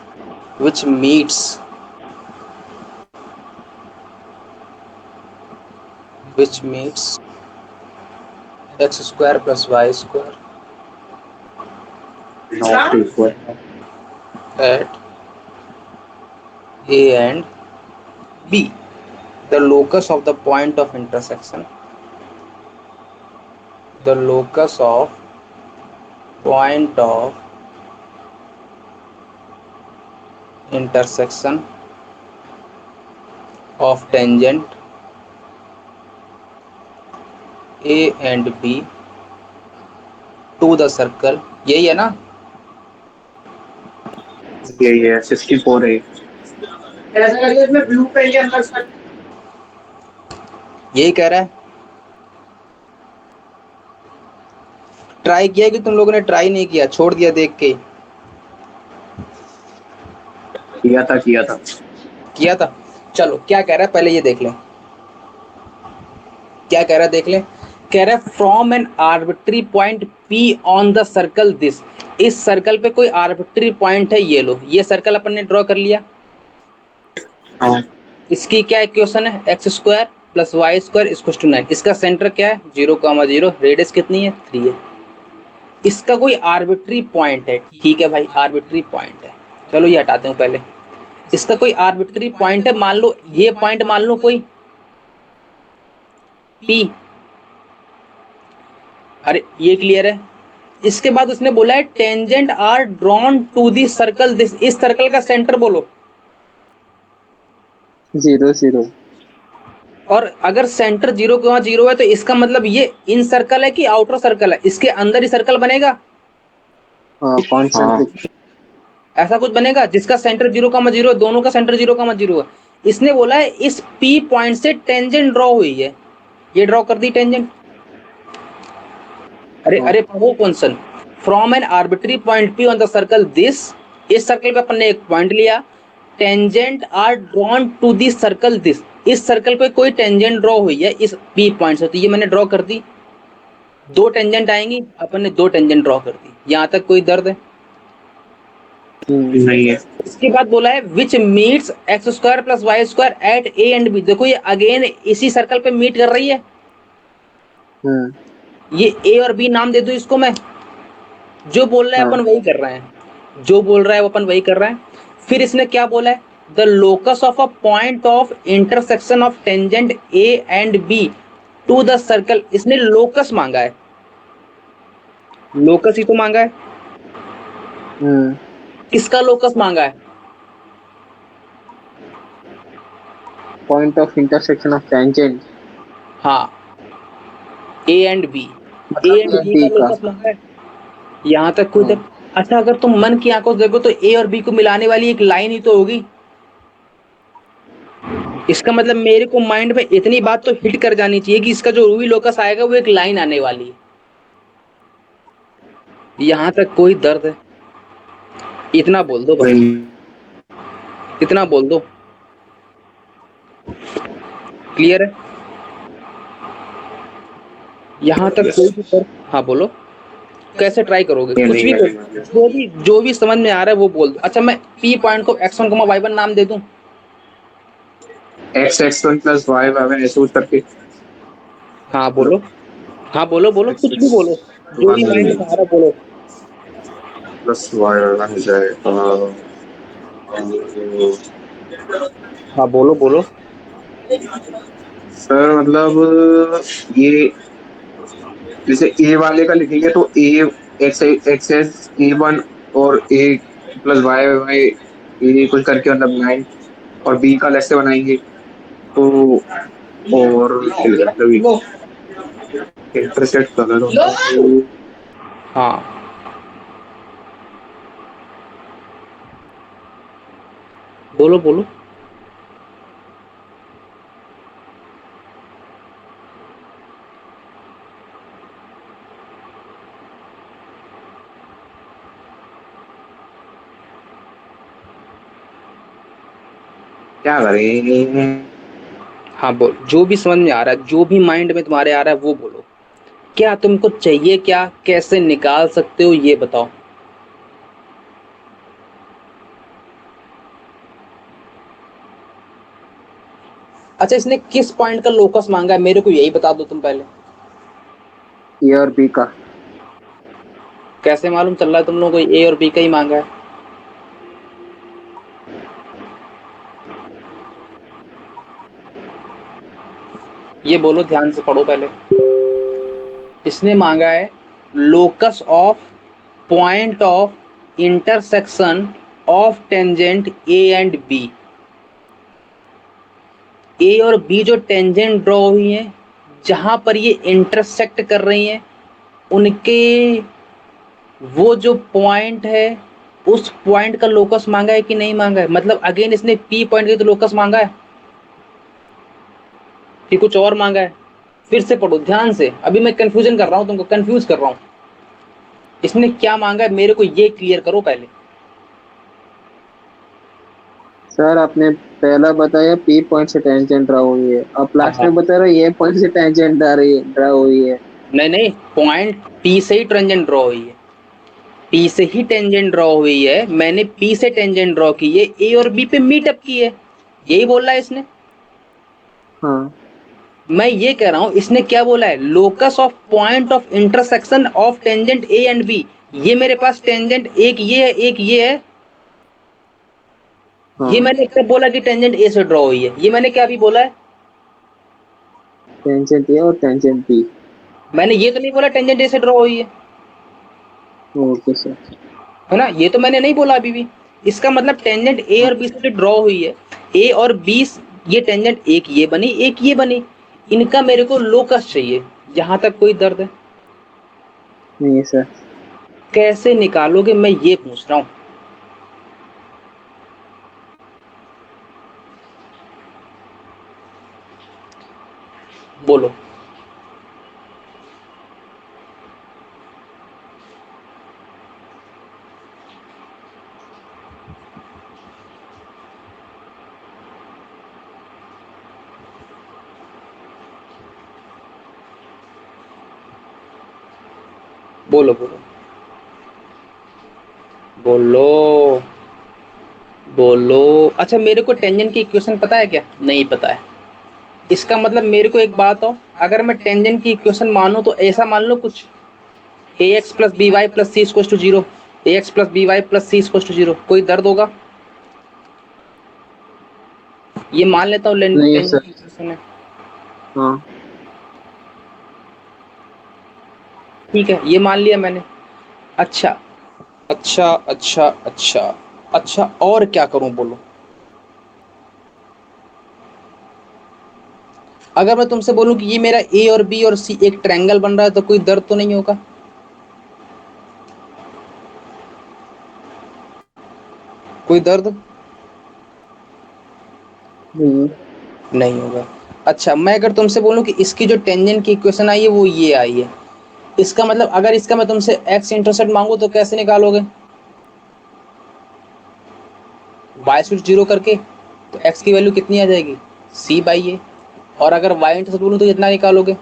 which meets x square plus y square not equal. at A and B, the locus of the point of intersection, the locus of point of intersection of tangent A and B to the circle, यही है ना, यही है 64 है। ऐसा करके इसमें ब्लू पेन के अंदर यही कह रहा है। ट्राई किया कि तुम लोगों ने ट्राई नहीं किया, छोड़ दिया देख के, किया था। चलो क्या कह रहा है पहले ये देख लें, क्या कह रहा है देख लें, कह रहा है from an arbitrary point P on the circle this, इस सर्कल पे कोई आर्बिट्री पॉइंट है, ये लो, ये सर्कल अपन ने ड्रॉ कर लिया, हाँ इसकी क्या इक्वेशन है, x square plus y square equal to 9। इसका सेंटर क्या है 0,0, रेडियस कितनी है 3 है। इसका कोई आर्बिट्री पॉइंट है, ठीक है भाई आर्बिट्री पॉइंट है, चलो ये हटाते हूँ पहले। इसका कोई आर्बिट्री पॉइंट है, मान लो ये पॉइंट मान लो कोई P। अरे ये क्लियर है। इसके बाद उसने बोला है tangent are drawn to the circle this. इस सर्कल का सेंटर बोलो। 0 0। और अगर सेंटर 0,0 है तो इसका मतलब ये इन सर्कल है कि आउटर सर्कल है, इसके अंदर ही सर्कल बनेगा। हाँ कॉन्सेंट्रिक। ऐसा कुछ बनेगा जिसका सेंटर 0,0, दोनों का सेंटर 0,0 है। इसने बोला है इस P पॉइंट से टेंजेंट ड्रॉ हुई है, ये ड्रॉ कर दी टेंजेंट। अरे हाँ। अरे वो question from an arbitrary point P on the circle this. इस सर्कल पे अपन ने एक पॉइंट लिया, tangent are drawn to the circle this. इस सर्कल पे कोई टेंजेंट ड्रॉ हुई है इस P पॉइंट से, तो ये मैंने ड्रॉ कर दी। दो टेंजेंट आएंगी, अपन ने दो टेंजेंट ड्रॉ कर दी। यहां तक कोई दर्द है? नहीं है। इसके बाद बोला है which meets x square plus y square at A and B. देखो ये अगेन इसी सर्कल पे मीट कर रही है। ये ए और बी नाम दे दो इसको मैं। जो बोल रहा है अपन वही कर रहे हैं, जो बोल रहा है वो अपन वही कर रहे हैं। फिर इसने क्या बोला है, the locus of a point of intersection of tangent A and B to the circle. इसने लोकस मांगा है, लोकस ही तो मांगा है। किसका लोकस मांगा है? Point of intersection of tangent. हाँ A and B, A and मतलब बी B का का। लोकस मांगा है। यहाँ तक कोई हाँ। अच्छा अगर तुम मन की आंखों से देखो तो ए और बी को मिलाने वाली एक लाइन ही तो होगी। इसका मतलब मेरे को माइंड में इतनी बात तो हिट कर जानी चाहिए कि इसका जो रूबी लोकस आएगा वो एक लाइन आने वाली है। यहाँ तक कोई दर्द है? इतना बोल दो बस, नहीं। इतना बोल दो। क्लियर है? यहाँ तक कोई भी दर्द? हाँ बोलो, कैसे ट्राई करोगे? कुछ भी बोलो, जो भी समझ में आ रहा है वो बोल दो। अच्छा मैं पी पॉइंट को x1, y1 नाम दे दूं? X x one plus y y one ऐसे कुछ करके। हाँ बोलो, हाँ बोलो बोलो, एक्स कुछ भी बोलो, जो भी माइंड में आ रहा है बोलो। प्लस वाई वन हो जाएगा। हाँ बोलो बोलो। सर मतलब ये जैसे ए वाले का लिखेंगे तो a x x s a one और ए प्लस वाई वाई ये कुछ करके मतलब 9 और बी का लेसे बनाएंगे तो और मतलब इंटरसेक्ट कलर होगा तो हाँ बोलो बोलो। क्या करें? हाँ बोल, जो भी समझ में आ रहा है, जो भी माइंड में तुम्हारे आ रहा है वो बोलो। क्या तुमको चाहिए, क्या कैसे निकाल सकते हो ये बताओ। अच्छा इसने किस पॉइंट का लोकस मांगा है मेरे को यही बता दो तुम पहले। ए और बी का। कैसे मालूम चल रहा है तुम लोगों को ए और बी का ही मांगा है? ये बोलो, ध्यान से पढ़ो पहले। इसने मांगा है locus of point of intersection of tangent A and B. A और बी जो टेंजेंट ड्रॉ हुई हैं, जहां पर ये इंटरसेक्ट कर रही हैं, उनके वो जो पॉइंट है उस पॉइंट का लोकस मांगा है कि नहीं मांगा है। मतलब अगेन इसने पी पॉइंट का तो लोकस मांगा है कि कुछ और मांगा है? फिर से पढ़ो ध्यान से, अभी मैं कंफ्यूजन कर रहा हूं, तुमको कंफ्यूज कर रहा हूं। इसने क्या मांगा है मेरे को ये क्लियर करो पहले। सर आपने पहला बताया पी पॉइंट से टेंजेंट ड्रा हुई है, अब लास्ट हाँ में बता रहे हो ए पॉइंट से टेंजेंट ड्रा हुई है। नहीं नहीं, पॉइंट पी से ही टेंजेंट ड्रॉ हुई है, पी से ही टेंजेंट ड्रॉ हुई है। मैंने पी से टेंजेंट ड्रॉ की है, ए और बी पे मीट अप की है, यही बोल रहा है इसने। हाँ मैं ये कह रहा हूं इसने क्या बोला है, locus of point of intersection of tangent A and B. ये मेरे पास टेंजेंट एक ये है, एक ये है। हाँ, ये मैंने कब बोला कि टेंजेंट ए से ड्रॉ हुई है? ये मैंने क्या अभी बोला है? टेंजेंट ए और टेंजेंट बी। मैंने ये तो नहीं बोला टेंजेंट ए से ड्रॉ हुई है, ओके सर। है ना? ये तो मैंने नहीं बोला अभी भी। इसका मतलब टेंजेंट ए और बी से जो ड्रॉ हुई है, ए और बी, ये टेंजेंट एक ये बनी, एक ये बनी। इनका मेरे को लोकस चाहिए, जहां तक कोई दर्द है। नहीं सर। कैसे निकालोगे, मैं ये पूछ रहा हूं। बोलो। बोलो बोलो बोलो बोलो। अच्छा, मेरे को टेंजेंट की इक्वेशन पता है क्या? नहीं पता है। इसका मतलब मेरे को एक बात हो, अगर मैं टेंजेंट की इक्वेशन मानूं तो ऐसा मान लो कुछ, a x plus b y plus c equal to zero, a x plus b y plus c equal to zero. कोई दर्द होगा? ये मान लेता हूँ नहीं टेंजेंट सर। की इक्वेशन है। हाँ। ठीक है, ये मान लिया मैंने। अच्छा अच्छा अच्छा अच्छा अच्छा, और क्या करूं बोलो? अगर मैं तुमसे बोलूं कि ये मेरा ए और बी और सी एक ट्रायंगल बन रहा है, तो कोई दर्द तो नहीं होगा? कोई दर्द नहीं। नहीं होगा। अच्छा, मैं अगर तुमसे बोलूं कि इसकी जो टेंजेंट की इक्वेशन आई है वो ये आई है, इसका मतलब अगर इसका मैं तुमसे एक्स इंटरसेप्ट मांगू तो कैसे निकालोगे? वाई स्क्वायर जीरो करके, तो एक्स की वैल्यू कितनी आ जाएगी? सी बाई ए। और अगर वाई इंटरसेप्ट बोलूं तो कितना निकालोगे?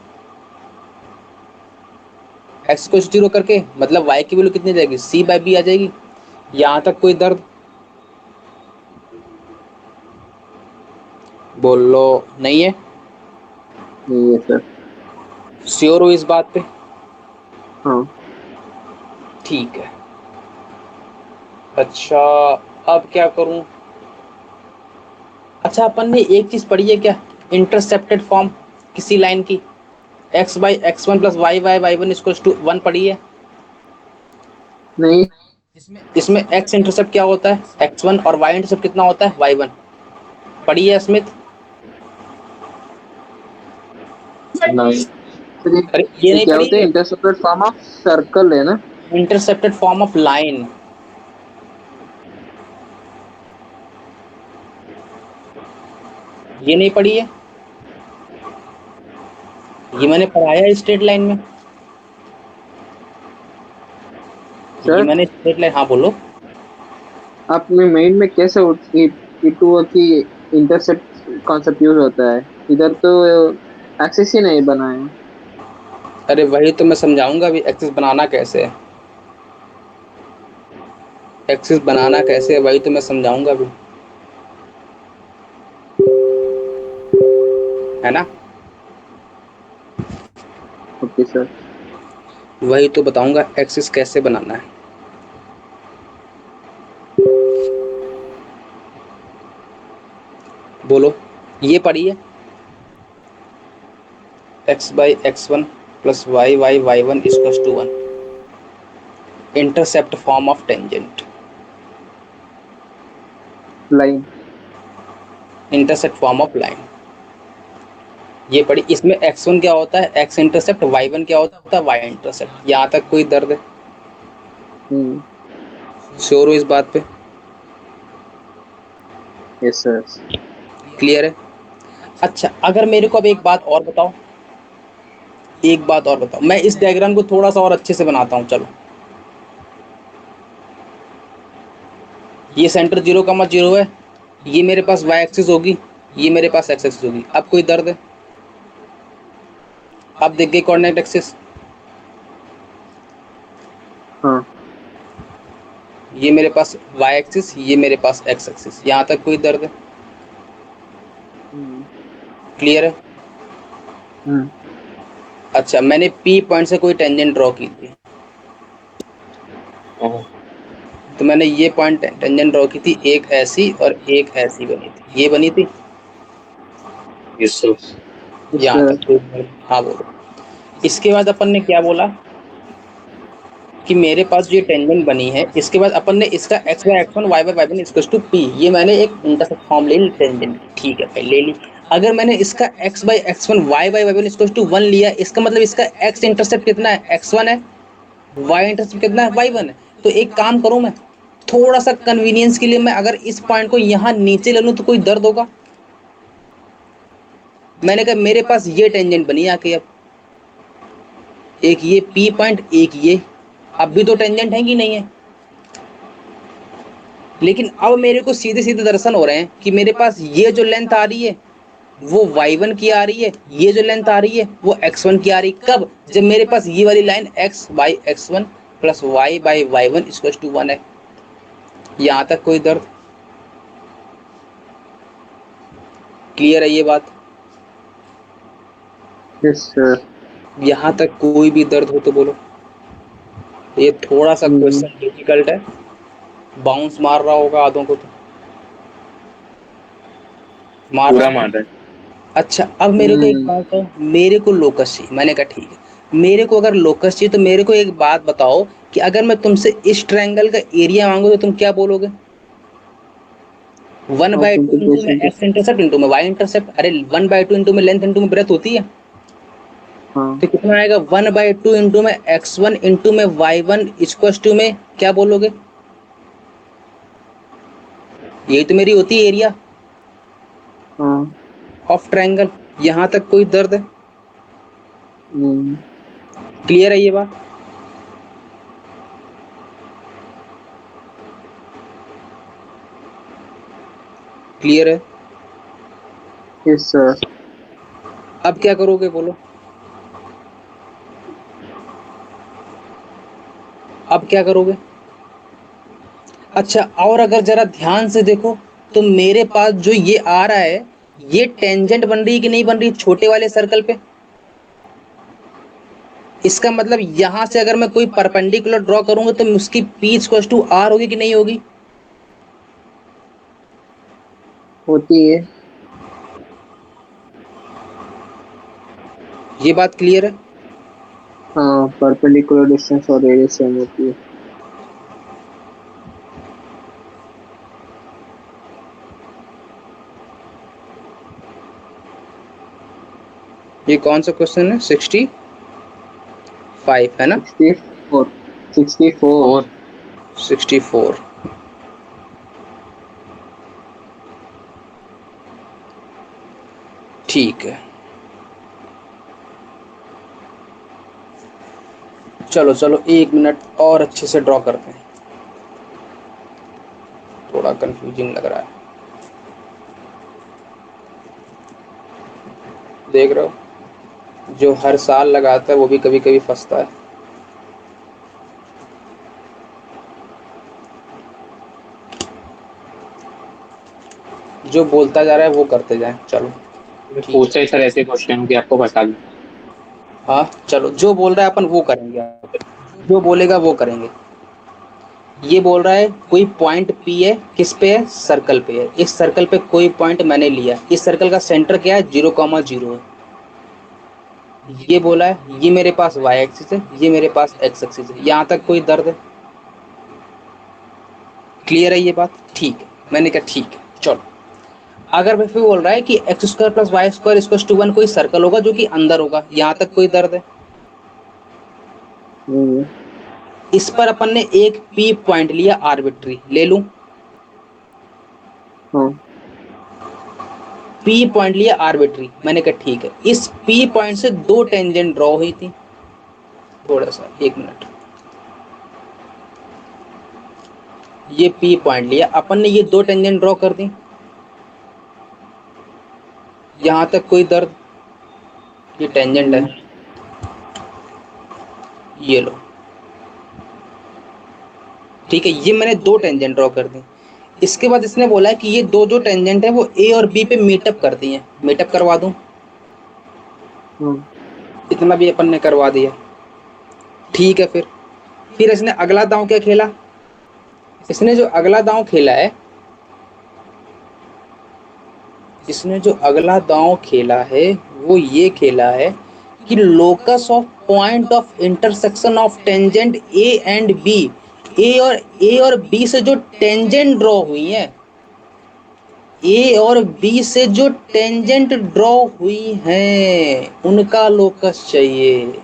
एक्स को जीरो करके, मतलब वाई की वैल्यू कितनी आ जाएगी? सी बाई बी आ जाएगी। यहां तक कोई दर्द? बोलो। नहीं है? नहीं है सर। श्योर हो इस बात पे? हाँ। ठीक है। अच्छा, अब क्या करूं? अच्छा, अपन ने एक चीज पढ़ी है क्या, इंटरसेप्टेड फॉर्म किसी लाइन की, x by x one plus y by y one equal to one पढ़ी है? नहीं इसमें एक्स इंटरसेप्ट क्या होता है? एक्स वन, और वाई इंटरसेप्ट कितना होता है? Y one. पढ़ी है स्मिथ? नहीं सर। अरे ये ये नहीं क्या पढ़ी होते हैं? है? इंटरसेप्टेड फॉर्म ऑफ सर्कल है ना? Intercepted form of line. ये नहीं पढ़ी है? ये मैंने पढ़ाया है स्ट्रेट लाइन में। ये सर मैंने स्ट्रेट लाइन, हाँ बोलो। आपने मेन में कैसे टू की इंटरसेप्ट कॉन्सेप्ट यूज होता है? इधर तो एक्सिस ही नहीं बना है। अरे वही तो मैं समझाऊंगा अभी, एक्सिस बनाना कैसे है, एक्सिस बनाना कैसे है वही तो मैं समझाऊंगा अभी, है ना? Okay sir. वही तो बताऊंगा एक्सिस कैसे बनाना है। बोलो। ये पढ़िए, x by x one plus y y y one equal to one, intercept form of tangent. Line. Intercept form of line, ये पढ़ी। इसमें x1 क्या होता है? x intercept. y1 क्या होता है? y intercept. यहाँ तक कोई दर्द है? हम्म। श्योर हो इस बात पे? Yes sir. क्लियर है? अच्छा, अगर मेरे को अब एक बात और बताओ, एक बात और बताओ, मैं इस डायग्राम को थोड़ा सा और अच्छे से बनाता हूँ, चलो। ये सेंटर 0,0 है, ये मेरे पास y एक्सिस होगी, ये मेरे पास x एक्सिस होगी। अब कोई दर्द है? अब देख गए कोऑर्डिनेट एक्सिस? हाँ। ये मेरे पास y एक्सिस, ये मेरे पास x एक्सिस। यहाँ तक कोई दर्द है? हम्म। क्लियर है? अच्छा, मैंने P पॉइंट से कोई टेंजेंट ड्रॉ की थी, तो मैंने ये पॉइंट टेंजेंट ड्रॉ की थी, एक ऐसी और एक ऐसी बनी थी, ये बनी थी। Yes sir. यहाँ तक हाँ बोलो। इसके बाद अपन ने क्या बोला कि मेरे पास जो टेंजेंट बनी है, इसके बाद अपन ने इसका x by x1 y by y1 equals to p, ये मैंने एक इंटरसेप्ट फॉर्म ले ली टेंजेंट की, ठीक है भाई ले ली। अगर मैंने इसका x by x1 y by y1 equals to 1 लिया, इसका मतलब इसका x इंटरसेप्ट कितना है, x1 है, y इंटरसेप्ट कितना है, y1 है। तो एक काम करूं मैं, थोड़ा सा कन्वीनियंस के लिए मैं अगर इस पॉइंट को यहाँ नीचे ले लूं तो कोई दर्द होगा? मैंने कहा मेरे पास ये टेंजेंट बनी आके, अब एक ये P पॉइंट, एक ये, अब भी तो टेंजेंट है कि नहीं है? लेकिन अब मेरे को सीधे सीधे दर्शन हो रहे हैं कि मेरे पास ये जो लेंथ आ रही है वो y1 की आ रही है, ये जो लेंथ आ रही है वो x1 की आ रही है। कब? जब मेरे पास ये वाली line x by x1 plus y by y1 equal to 1 है। यहां तक कोई दर्द? क्लियर है ये बात? Yes sir. यहां तक कोई भी दर्द हो तो बोलो। ये थोड़ा सा क्वेश्चन डिफिकल्ट है, बाउंस मार रहा होगा आधों को, तो मार पूरा रहा है। मार रहा है। अच्छा, अब मेरे को एक बात बताओ, मेरे को लोकस चाहिए। मैंने कहा ठीक है, मेरे को अगर लोकस चाहिए तो मेरे को एक बात बताओ कि अगर मैं तुमसे इस ट्रायंगल का एरिया मांगू तो तुम क्या बोलोगे? 1/2 इंटू में एक्स इंटरसेप्ट इंटू में वाई इंटरसेप्ट। अरे 1/2 इंटू में लेंथ इंटू में ब्रेथ होती है, तो कितना आएगा? 1/2 इंटू में x1 इंटू में y1 इक्वल टू में क्या बोलोगे? यही तो मेरी होती है एरिया ऑफ ट्रायंगल। यहां तक कोई दर्द है? क्लियर है ये बात? क्लियर है? Yes sir. अब क्या करोगे बोलो? अब क्या करोगे? अच्छा, और अगर जरा ध्यान से देखो तो मेरे पास जो ये आ रहा है, ये टेंजेंट बन रही है कि नहीं बन रही छोटे वाले सर्कल पे? इसका मतलब यहां से अगर मैं कोई परपेंडिकुलर ड्रॉ करूंगा तो उसकी P इक्वल टू R होगी कि नहीं होगी? होती है। ये बात क्लियर है? हाँ, परपेंडिकुलर डिस्टेंस और रेडियस सेम होती है। ये कौन सा क्वेश्चन है? 65 है ना? 64। 64। 64। ठीक है, चलो चलो 1 मिनट और अच्छे से ड्रॉ करते हैं, थोड़ा कंफ्यूजिंग लग रहा है। देख रहे हो, जो हर साल लगाता है वो भी कभी कभी फंसता है। जो बोलता जा रहा है वो करते जाएं, चलो ठीक है। पूछे सर ऐसे क्वेश्चन कि आपको बता दूं। हाँ चलो, जो बोल रहा है अपन वो करेंगे, जो बोलेगा वो करेंगे। ये बोल रहा है कोई पॉइंट P है, किस पे है? सर्कल पे है। इस सर्कल पे कोई पॉइंट मैंने लिया, इस सर्कल का सेंटर क्या है? 0,0 है। ये बोला है ये मेरे पास y एक्सिस है, ये मेरे पास x एक्सिस है। यहाँ तक कोई दर्द है? क्लियर है ये बात? ठीक है, मैंने कहा ठीक है चलो। अगर मैं फिर बोल रहा है कि x² plus y² equal to 1 कोई सर्कल होगा जो कि अंदर होगा, यहाँ तक कोई दर्द है? इस पर अपन ने एक P पॉइंट लिया, आर्बिट्री ले लूं, P पॉइंट लिया आर्बिट्री। मैंने कहा ठीक है, इस P पॉइंट से दो टेंजेंट ड्रॉ हुई थी। थोड़ा सा 1 मिनट, ये P पॉइंट लिया अपन ने, ये दो टेंजेंट ड्रॉ कर दी। यहां तक कोई दर्द? ये टेंजेंट है, ये लो, ठीक है। ये मैंने दो टेंजेंट ड्रॉ कर दी। इसके बाद इसने बोला है कि ये दो जो टेंजेंट है वो A और B पे मीटअप करती हैं, मीटअप करवा दूं? हाँ इतना भी अपन ने करवा दिया। ठीक है, फिर इसने अगला दांव क्या खेला? इसने जो अगला दांव खेला है, इसने जो अगला दांव खेला है वो ये खेला है कि locus of point of intersection of tangent A and B, A और बी से जो टेंजेंट ड्रॉ हुई है, ए और बी से जो टेंजेंट ड्रॉ हुई हैं उनका लोकस चाहिए।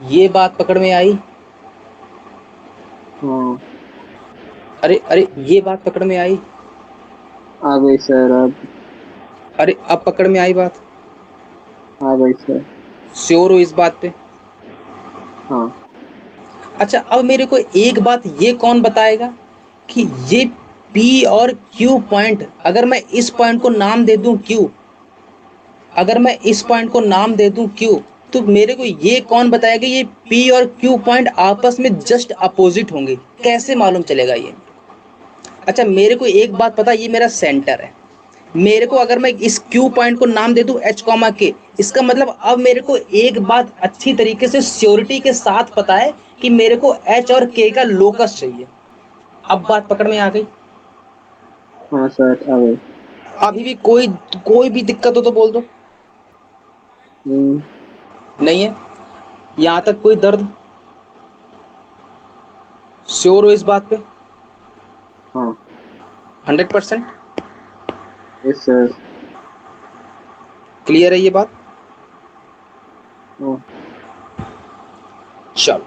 ये बात पकड़ में आई? हाँ, अरे अरे, ये बात पकड़ में आई? आ गई सर, अब अरे, अब पकड़ में आई बात? आ गई सर। श्योर हो इस बात पे? हाँ अच्छा, अब मेरे को एक बात ये कौन बताएगा कि ये P और Q पॉइंट, अगर मैं इस पॉइंट को नाम दे दूं Q, अगर मैं इस पॉइंट को नाम दे दूं Q, तो मेरे को ये कौन बताएगा ये P और Q पॉइंट आपस में जस्ट अपोजिट होंगे? कैसे मालूम चलेगा ये? अच्छा, मेरे को एक बात पता, ये मेरा सेंटर है। मेरे को अगर मैं इस Q पॉइंट को नाम दे दूं H कॉमा K, इसका मतलब अब मेरे को एक बात अच्छी तरीके से श्योरिटी के साथ पता है कि मेरे को H और K का लोकस चाहिए। अब बात पकड़ में आ गई? हाँ सर, आ गई। अभी भी कोई कोई भी दिक्कत हो तो बोल दो। हम्म, नहीं है? यहां तक कोई दर्द? श्योर हो इस बात पे? हाँ 100% यस सर। क्लियर है ये बात? हाँ चलो,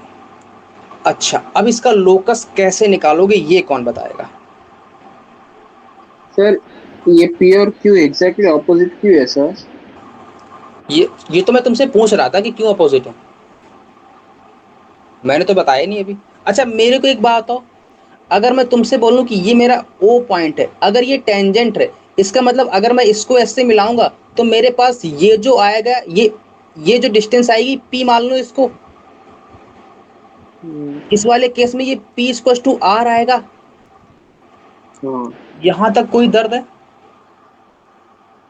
अच्छा, अब इसका लोकस कैसे निकालोगे ये कौन बताएगा? सर, ये पी और क्यू एग्जैक्टली ऑपोजिट क्यों है सर? ये तो मैं तुमसे पूछ रहा था कि क्यों अपोजिट है। मैंने तो बताया नहीं अभी। अच्छा, मेरे को एक बात बताओ, अगर मैं तुमसे बोलूं कि ये मेरा O पॉइंट है, अगर ये टेंजेंट है, इसका मतलब अगर मैं इसको ऐसे मिलाऊंगा तो मेरे पास ये जो आएगा, ये जो डिस्टेंस आएगी P मान लो इसको, हम्म, इस वाले केस में ये P इक्वल टू R आएगा। हाँ यहां तक कोई दर्द है?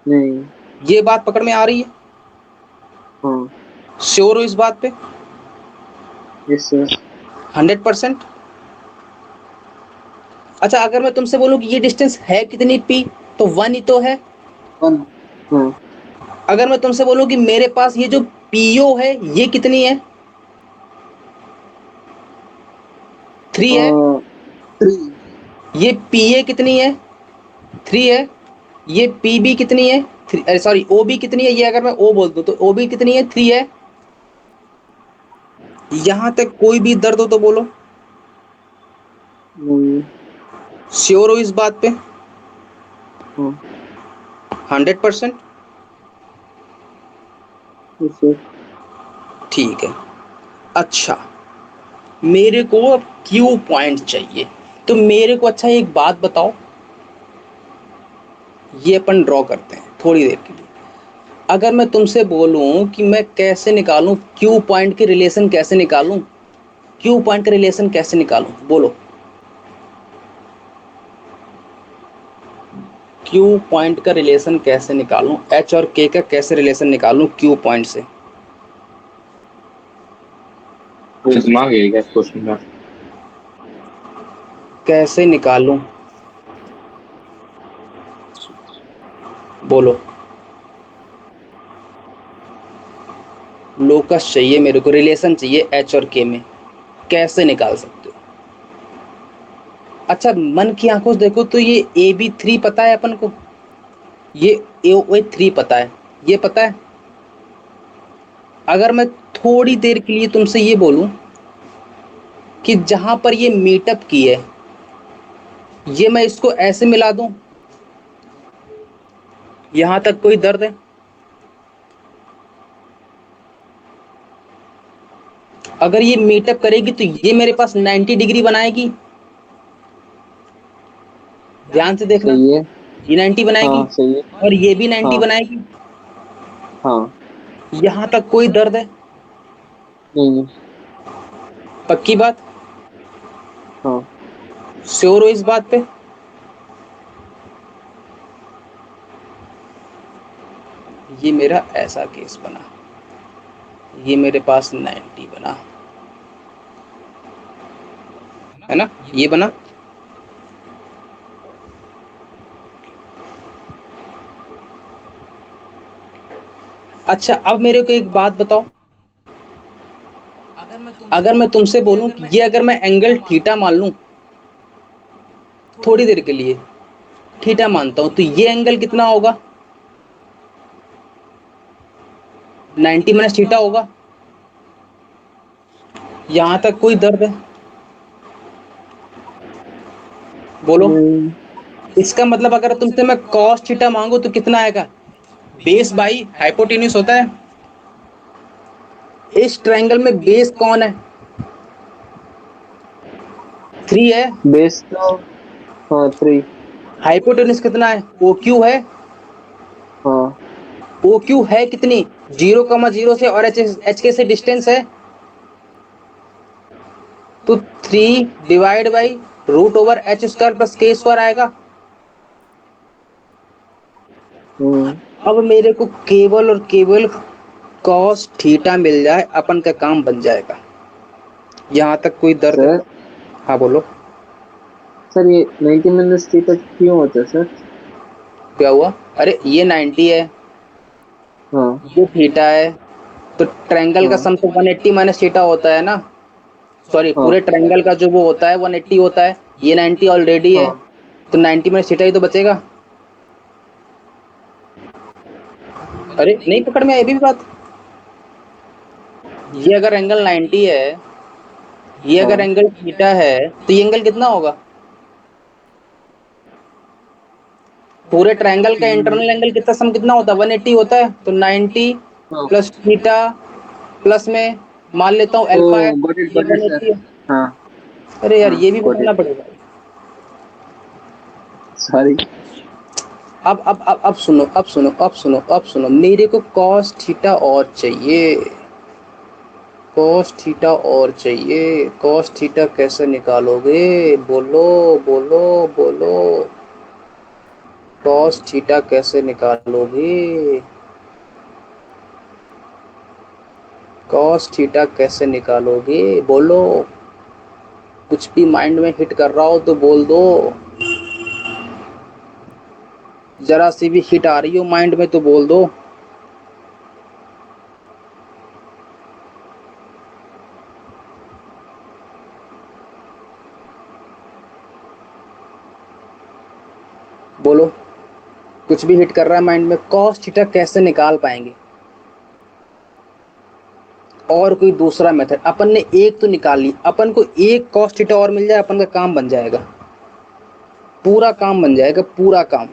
नहीं। ये बात पकड़ में आ रही है? हाँ श्योर हो इस बात पे? Yes sir. 100%? अच्छा, अगर मैं तुमसे बोलूं कि ये डिस्टेंस है कितनी P, तो 1 ही तो है। 1। हाँ अगर मैं तुमसे बोलूं कि मेरे पास ये जो PO है ये कितनी है? 3 है। 3। ये PA कितनी है? 3 है। ये PB कितनी है? 3, सॉरी, OB कितनी है? ये अगर मैं O बोल दूं तो OB कितनी है? 3 है। यहां तक कोई भी दर्द हो तो बोलो। नहीं। श्योर हो इस बात पे? हाँ 100%? Yes sir. ठीक है। अच्छा, मेरे को अब Q पॉइंट चाहिए, तो मेरे को अच्छा एक बात बताओ, ये अपन ड्रॉ करते हैं थोड़ी देर के लिए। अगर मैं तुमसे बोलूं कि मैं कैसे निकालूं Q पॉइंट के रिलेशन, कैसे निकालूं Q पॉइंट का रिलेशन, कैसे निकालूं बोलो? Q पॉइंट का रिलेशन कैसे निकालूं, H और K का कैसे रिलेशन निकालूं Q पॉइंट से? कुछ दिमाग है क्या क्वेश्चन का? कैसे निकालूं बोलो? लोकस चाहिए मेरे को, रिलेशन चाहिए H और K में, कैसे निकाल सकते हो? अच्छा, मन की आंखों से देखो तो ये AB3 पता है अपन को, ये AOA3 पता है, ये पता है। अगर मैं थोड़ी देर के लिए तुमसे ये बोलूं कि जहां पर ये मीटअप की है, ये मैं इसको ऐसे मिला दूं, यहां तक कोई दर्द है? अगर ये मीटअप करेगी तो ये मेरे पास 90 डिग्री बनाएगी। ध्यान से देखना, सही है। ये 90 बनाएगी हाँ सही है। और ये भी 90 हाँ बनाएगी। हाँ यहां तक कोई दर्द है? नहीं। पक्की बात? हाँ श्योर हो इस बात पे? ये मेरा ऐसा केस बना। ये मेरे पास 90 बना, है ना, ये बना। अच्छा अब मेरे को एक बात बताओ, अगर मैं तुमसे बोलूं कि ये अगर मैं एंगल थीटा मान लूं थोड़ी देर के लिए, थीटा मानता हूं, तो ये एंगल कितना होगा? 90 माइनस थीटा होगा। यहां तक कोई दर्द है? बोलो। नहीं इसका मतलब अगर तुमसे मैं cos थीटा मांगू तो कितना आएगा? बेस बाई हाइपोटेन्यूज होता है। इस ट्रायंगल में बेस कौन है? 3 है। बेस तो, हाँ 3। हाइपोटेन्यूज कितना है? ओ क्यू है। हाँ ओ क्यू है कितनी? 0,0 से और एच के से डिस्टेंस है, तो 3 divide by root over h square plus k square आएगा। अब मेरे को केवल और केवल कॉस थीटा मिल जाए, अपन का काम बन जाएगा। यहां तक कोई दर्द है? सर। हाँ बोलो। सर ये 90 माइनस थीटा क्यों होता है सर? क्या हुआ? अरे ये 90 है, हाँ ये थीटा है, तो ट्रायंगल का हाँ सम तो 180 माइनस थीटा होता है ना। सॉरी, हाँ पूरे ट्रायंगल का जो वो होता है 180 होता है। ये 90 ऑलरेडी है, हाँ। तो 90 माइनस थीटा ही तो बचेगा। अरे नहीं पकड़ में आई अभी भी बात। ये अगर एंगल 90 है, ये अगर हाँ एंगल थीटा है, तो ये एंगल कितना होगा? पूरे ट्रायंगल का इंटरनल एंगल कितना सम कितना होता है? 180 होता है, तो 90 हाँ। प्लस थीटा प्लस में मान लेता हूँ ओ अल्फा है, ये गॉट इट सर। 180 है। हाँ अरे यार हाँ ये भी गॉट बताना इट। पड़ेगा। सॉरी। अब सुनो, अब सुनो, मेरे को cos थीटा और चाहिए, cos थीटा और चाहिए। cos थीटा कैसे निकालोगे? बोलो बोलो बोलो। cos थीटा कैसे निकालोगे? cos थीटा कैसे निकालोगे? बोलो। कुछ भी माइंड में हिट कर रहा हो तो बोल दो। जरा सी भी हिट आ रही हो माइंड में तो बोल दो। बोलो, कुछ भी हिट कर रहा है माइंड में, cos थीटा कैसे निकाल पाएंगे? और कोई दूसरा मेथड? अपन ने एक तो निकाल ली, अपन को एक cos थीटा और मिल जाए, अपन का काम बन जाएगा, पूरा काम बन जाएगा, पूरा काम।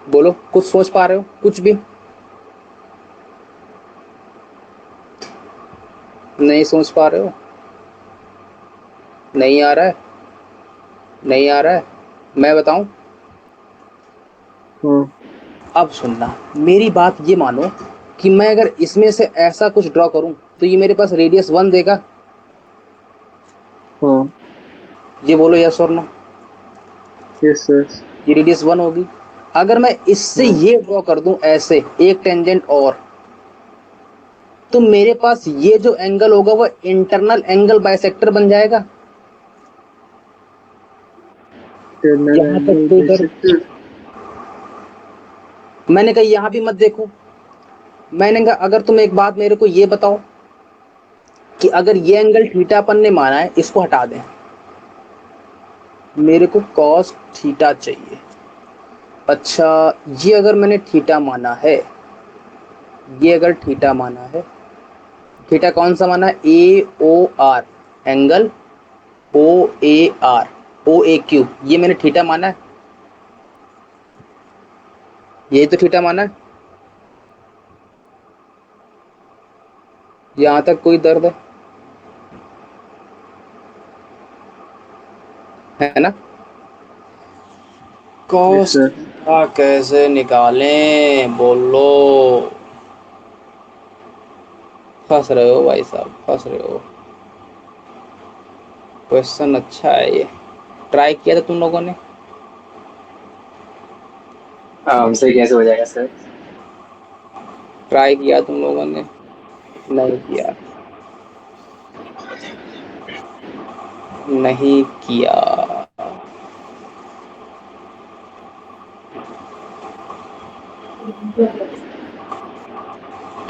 बोलो, कुछ सोच पा रहे हो? कुछ भी नहीं सोच पा रहे हो? नहीं आ रहा है? नहीं आ रहा है? मैं बताऊं? हाँ अब सुनना, मेरी बात ये मानो कि मैं अगर इसमें से ऐसा कुछ ड्रॉ करूं तो ये मेरे पास रेडियस 1 देगा। हाँ। ये बोलो यस और नो। Yes sir. ये रेडियस 1 होगी। अगर मैं इससे हाँ ये ड्रॉ कर दूं ऐसे एक टेंजेंट और, तो मेरे पास ये जो एंगल होगा वो इंटरनल एंगल बाइसेक्टर बन जाएगा। टर्नल यहां तक एंगल कोई दर्द? बाइसेक्टर। मैंने कहा यहां भी मत देखो। मैंने कहा अगर तुम एक बात मेरे को ये बताओ कि अगर ये एंगल थीटा अपन ने माना है, इसको हटा दें, मेरे को cos थीटा चाहिए। अच्छा, ये अगर मैंने थीटा माना है, ये अगर थीटा माना है, थीटा कौन सा माना है? A O R angle, O A R, O A Q, ये मैंने थीटा माना है, यही तो थीटा माना है। यहां तक कोई दर्द है? है ना। Yes cos sir. थीटा कैसे निकालें, बोलो। फंस रहे हो भाई साहब, फंस रहे हो। क्वेश्चन अच्छा है ये, ट्राई किया था तुम लोगों ने? हमसे कैसे हो जाएगा सर। ट्राई किया तुम लोगों ने? नहीं किया, नहीं किया।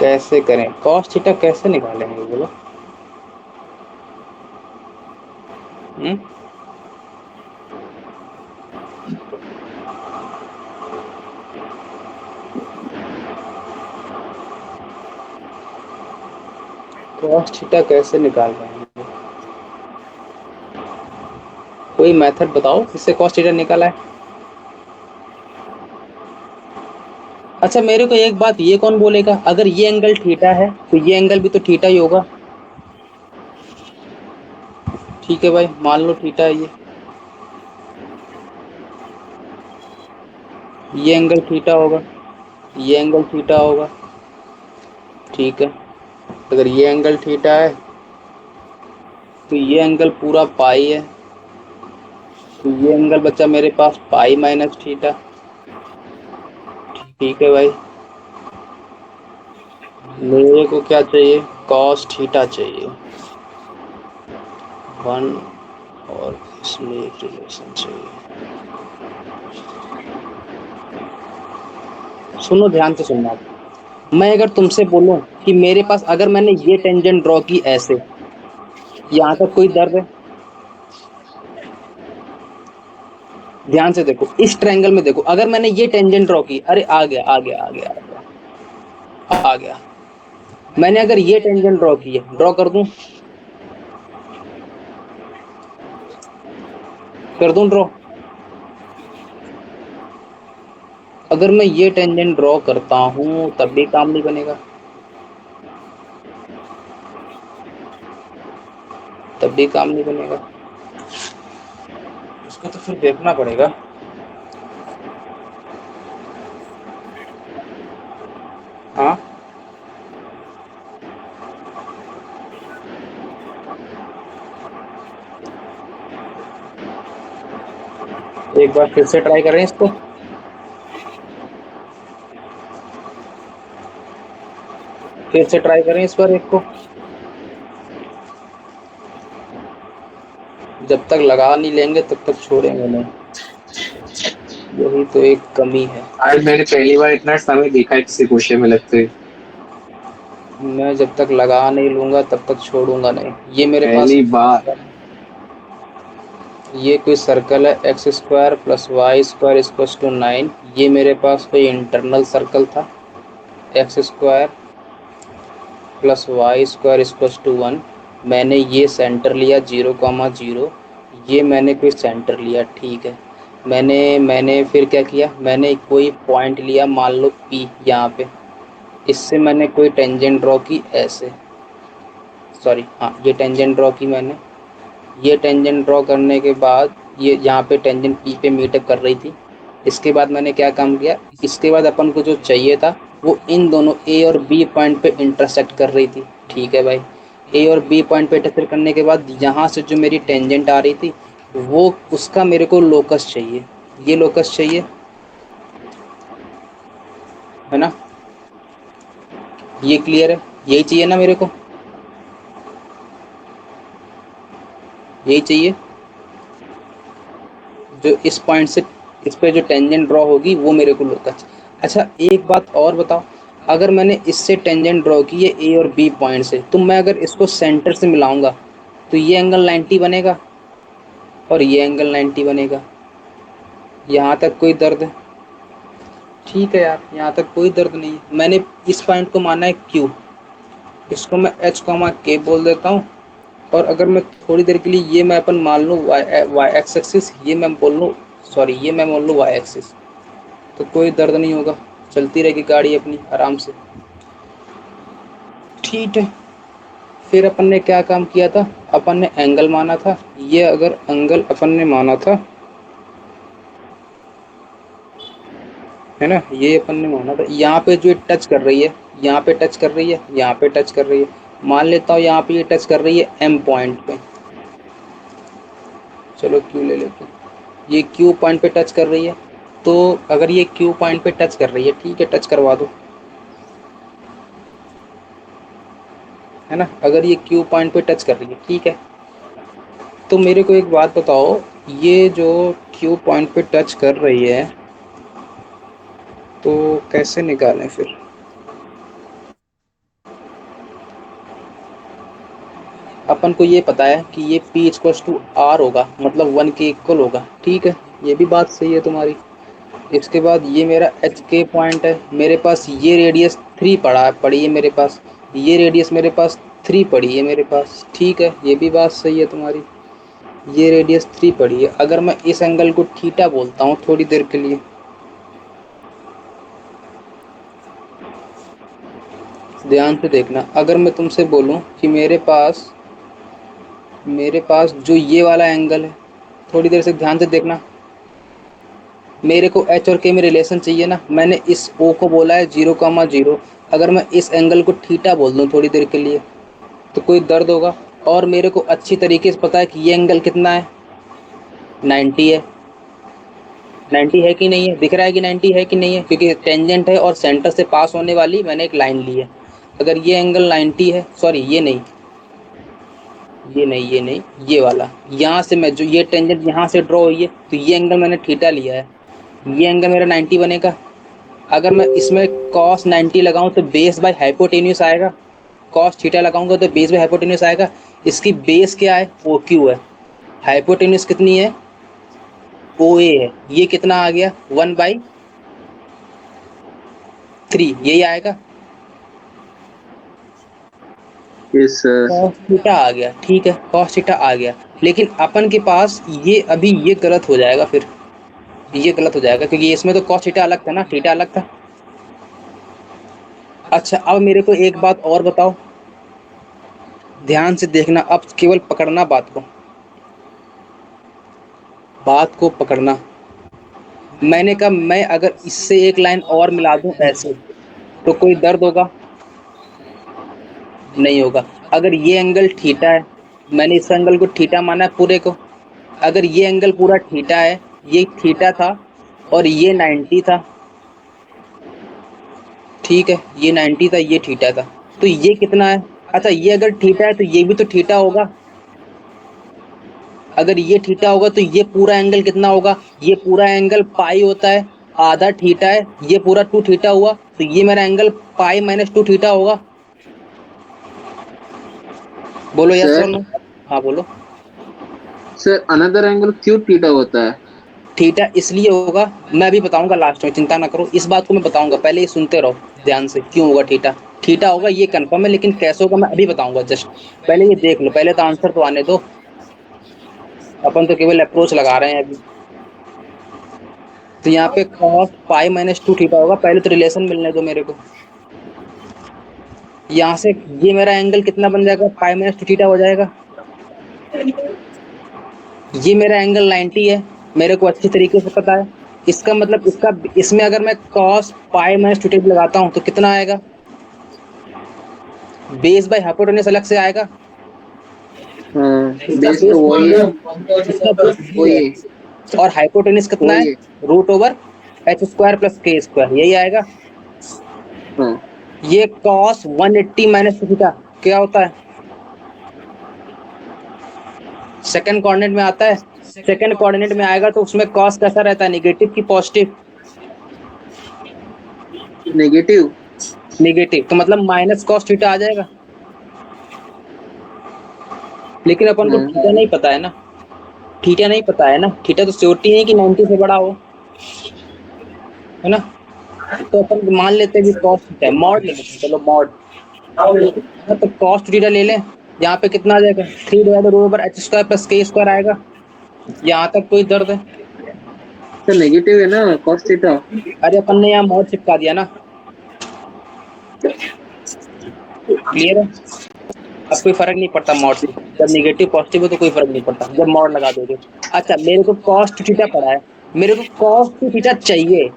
कैसे करें, कॉस थीटा कैसे निकालेंगे बोलो। हम्म? कॉस थीटा कैसे निकाल रहे हैं, कोई मेथड बताओ जिससे कॉस थीटा निकाला है। अच्छा मेरे को एक बात ये कौन बोलेगा, अगर ये एंगल थीटा है तो ये एंगल भी तो थीटा ही होगा। ठीक है भाई, मान लो थीटा है ये एंगल थीटा होगा, ये एंगल थीटा होगा। ठीक है, अगर ये एंगल थीटा है तो ये एंगल पूरा पाई है, तो ये एंगल बचा मेरे पास पाई माइनस थीटा। ठीक है भाई, मेरे को क्या चाहिए, कॉस थीटा चाहिए 1, और इसमें एक रिलेशन चाहिए। सुनो ध्यान से सुनना, मैं अगर तुमसे बोलूं कि मेरे पास अगर मैंने ये टेंजेंट ड्रॉ की ऐसे, यहाँ तक कोई दर्द है? ध्यान से देखो, इस ट्रायंगल में देखो, अगर मैंने ये टेंजेंट ड्रॉ की, अरे आ गया आ गया आ गया आ गया आ गया, मैंने अगर ये टेंजेंट ड्रॉ की है, ड्रॉ कर दूं ड्रॉ। अगर मैं ये टेंजेंट ड्रॉ करता हूं तब भी काम नहीं बनेगा, तब भी काम नहीं बनेगा, उसको तो फिर देखना पड़ेगा। हाँ, एक बार फिर से ट्राई करें इसको। फिर से ट्राई करें इस पर एक को, जब तक लगा नहीं लेंगे तब तक छोड़ेंगे नहीं, यही तो एक कमी है। आज मैंने पहली बार इतना समय देखा है किसी क्वेश्चन में लगते हुए। मैं जब तक लगा नहीं लूंगा तब तक छोड़ूंगा नहीं। ये मेरे पास पहली बार। ये कोई सर्कल है, x square plus y square equals to 9। ये मेरे पास कोई इंटरनल सर्कल था, x square plus y square equals to 1। मैंने ये सेंटर लिया 0,0, ये मैंने कोई सेंटर लिया, ठीक है। मैंने फिर क्या किया, मैंने कोई पॉइंट लिया, मान लो पी यहाँ पे, इससे मैंने कोई टेंजेंट ड्रॉ की ऐसे, सॉरी हाँ ये टेंजेंट ड्रॉ की मैंने। ये टेंजेंट ड्रॉ करने के बाद ये यहाँ पे टेंजेंट पी पे मीटअप कर रही थी। इसके बाद मैंने क्या काम किया, इसके बाद अपन को जो चाहिए था वो इन दोनों ए और बी पॉइंट पे इंटरसेक्ट कर रही थी। ठीक है भाई, ए और बी पॉइंट पे इंटरसेक्ट करने के बाद यहाँ से जो मेरी टेंजेंट आ रही थी वो, उसका मेरे को लोकस चाहिए, ये लोकस चाहिए, है ना। ये क्लियर है, यही चाहिए ना मेरे को, यही चाहिए, जो इस पॉइंट से इस पे जो टेंजेंट ड्रॉ होगी वो मेरे को लोकस। अच्छा एक बात और बताओ, अगर मैंने इससे टेंजेंट ड्रॉ की है ए और बी पॉइंट से, तो मैं अगर इसको सेंटर से मिलाऊंगा तो ये एंगल 90 बनेगा और ये एंगल 90 बनेगा। यहाँ तक कोई दर्द है? ठीक है यार, यहाँ तक कोई दर्द नहीं है। मैंने इस पॉइंट को माना है क्यू, इसको मैं एच कॉमा के बोल देता हूँ। और अगर मैं थोड़ी देर के लिए ये मैं अपन मान लूँ वाई एक्स एक्सिस, ये मैं बोल लूँ, सॉरी ये मैं बोल लूँ वाई एक्सिस, तो कोई दर्द नहीं होगा, चलती रहेगी गाड़ी अपनी आराम से। ठीक है, फिर अपन ने क्या काम किया था, अपन ने एंगल माना था, ये अगर एंगल अपन ने माना था, है ना, ये अपन ने माना था, यहाँ पे जो टच कर रही है, यहाँ पे टच कर रही है, यहाँ पे टच कर रही है, मान लेता हूँ यहाँ पे ये टच कर रही है एम पॉइंट पे, चलो क्यू ले लेते हैं, ये क्यू पॉइंट पे टच कर रही है, तो अगर ये क्यू पॉइंट पे टच कर रही है, ठीक है, टच करवा दो, है ना, अगर ये क्यू पॉइंट पे टच कर रही है, ठीक है, तो मेरे को एक बात बताओ, ये जो क्यू पॉइंट पे टच कर रही है, तो कैसे निकालें फिर? अपन को ये पता है कि ये P इक्वल्स टू आर होगा, मतलब 1 के इक्वल होगा, ठीक है, ये भी बात सही है तुम्हारी। इसके बाद ये मेरा एच के पॉइंट है, मेरे पास ये रेडियस 3 पड़ी है मेरे पास, ये रेडियस मेरे पास 3 पड़ी है मेरे पास, ठीक है, ये भी बात सही है तुम्हारी, ये रेडियस 3 पड़ी है। अगर मैं इस एंगल को थीटा बोलता हूँ थोड़ी देर के लिए, ध्यान से देखना, अगर मैं तुमसे बोलूं कि मेरे पास जो ये वाला एंगल है, थोड़ी देर से ध्यान से देखना, मेरे को एच और के में रिलेशन चाहिए ना, मैंने इस ओ को बोला है 0,0, अगर मैं इस एंगल को थीटा बोल दूं थोड़ी देर के लिए, तो कोई दर्द होगा? और मेरे को अच्छी तरीके से पता है कि ये एंगल कितना है, 90 है, 90 है कि नहीं है, दिख रहा है कि 90 है कि नहीं है, क्योंकि टेंजेंट है और सेंटर से पास होने वाली मैंने एक लाइन ली है। अगर ये एंगल 90 है, सॉरी ये नहीं, ये वाला, यहाँ से मैं जो ये टेंजेंट यहाँ से ड्रॉ हुई है, तो ये एंगल मैंने थीटा लिया है, ये एंगल मेरा 90 बनेगा। अगर मैं इसमें cos 90 लगाऊं तो बेस बाय हाइपोटेन्यूस आएगा, cos थीटा लगाऊंगा तो बेस बाय हाइपोटेन्यूस आएगा। इसकी बेस क्या है, ओ क्यू है, हाइपोटेन्यूस कितनी है, ओ ए है, ये कितना आ गया 1/3, यही आएगा, यस सर। cos थीटा आ गया, ठीक है, cos थीटा आ गया। लेकिन अपन के पास ये अभी ये गलत हो जाएगा, फिर ये गलत हो जाएगा, क्योंकि इसमें तो cos थीटा अलग था ना, थीटा अलग था। अच्छा, अब मेरे को एक बात और बताओ, ध्यान से देखना, अब केवल पकड़ना बात को पकड़ना। मैंने कहा मैं अगर इससे एक लाइन और मिला दूं ऐसे, तो कोई दर्द होगा? नहीं होगा। अगर ये एंगल थीटा है, मैंने इस एंगल को थीटा माना है पूरे को, अगर ये एंगल पूरा थीटा है, ये थीटा था और ये 90 था, ठीक है, ये 90 था, ये थीटा था, तो ये कितना है? अच्छा, ये अगर थीटा है तो ये भी तो थीटा होगा, अगर ये थीटा होगा तो ये पूरा एंगल कितना होगा, ये पूरा एंगल पाई होता है, आधा थीटा है, ये पूरा 2 थीटा हुआ, तो ये मेरा एंगल पाई माइनस 2 थीटा होगा। बोलो यस और सर नो। हाँ बोलो। सर अनदर एंगल क्यों थीटा होता है? थीटा इसलिए होगा, मैं अभी बताऊंगा लास्ट में, चिंता ना करो, इस बात को मैं बताऊंगा, पहले ये सुनते रहो ध्यान से, क्यों होगा थीटा, थीटा होगा ये कंफर्म है, लेकिन कैसे होगा मैं अभी बताऊंगा, जस्ट पहले ये देख लो, पहले तो आंसर तो आने दो, अपन तो केवल अप्रोच लगा रहे हैं अभी। तो यहाँ पे cos पाई माइनस 2 थीटा होगा, पहले तो रिलेशन मिलने दो मेरे को, यहाँ से ये मेरा एंगल कितना बन जाएगा, पाई माइनस 2 थीटा हो जाएगा, ये मेरा एंगल 90 है, मेरे को अच्छी तरीके से पता है, इसका मतलब इसमें अगर मैं cos पाई माइनस 2 थीटा लगाता हूँ तो कितना आएगा, बेस बाय हाइपोटेन्यूस अलग से आएगा, हाँ, इसका बेस बेस तो वही है, इसका बेस वही है, है, और हाइपोटेन्यूस कितना वही है, है। √h² प्लस k², यही आएगा। हाँ ये cos 180 माइनस थीटा क्या होता है, सेकंड कोऑर्डिनेट में आता है, सेकंड कोऑर्डिनेट में आएगा तो उसमें cos कैसा रहता है, नेगेटिव की पॉजिटिव, नेगेटिव। नेगेटिव, तो मतलब माइनस cos थीटा आ जाएगा। लेकिन अपन को थीटा नहीं पता है ना, थीटा नहीं पता है ना, थीटा तो श्योरिटी नहीं कि 90 से बड़ा हो, है ना, तो अपन मान लेते हैं कि cos थीटा है, मॉड ले लेते हैं, चलो मॉड, तो cos थीटा ले लें, यहाँ पे कितना आ जाएगा, 3/√h² प्लस k² आएगा, यहाँ तक कोई दर्द है? तो नेगेटिव है ना cos थीटा। अरे अपन ने यहाँ मॉड चिपका दिया ना, क्लियर है? अब कोई फर्क नहीं पड़ता मॉड से, जब नेगेटिव पॉजिटिव हो तो कोई फर्क नहीं पड़ता, जब मॉड लगा दोगे। अच्छा मेरे को कॉस थीटा पड़ा है, मेरे को कॉस थीटा चाहिए,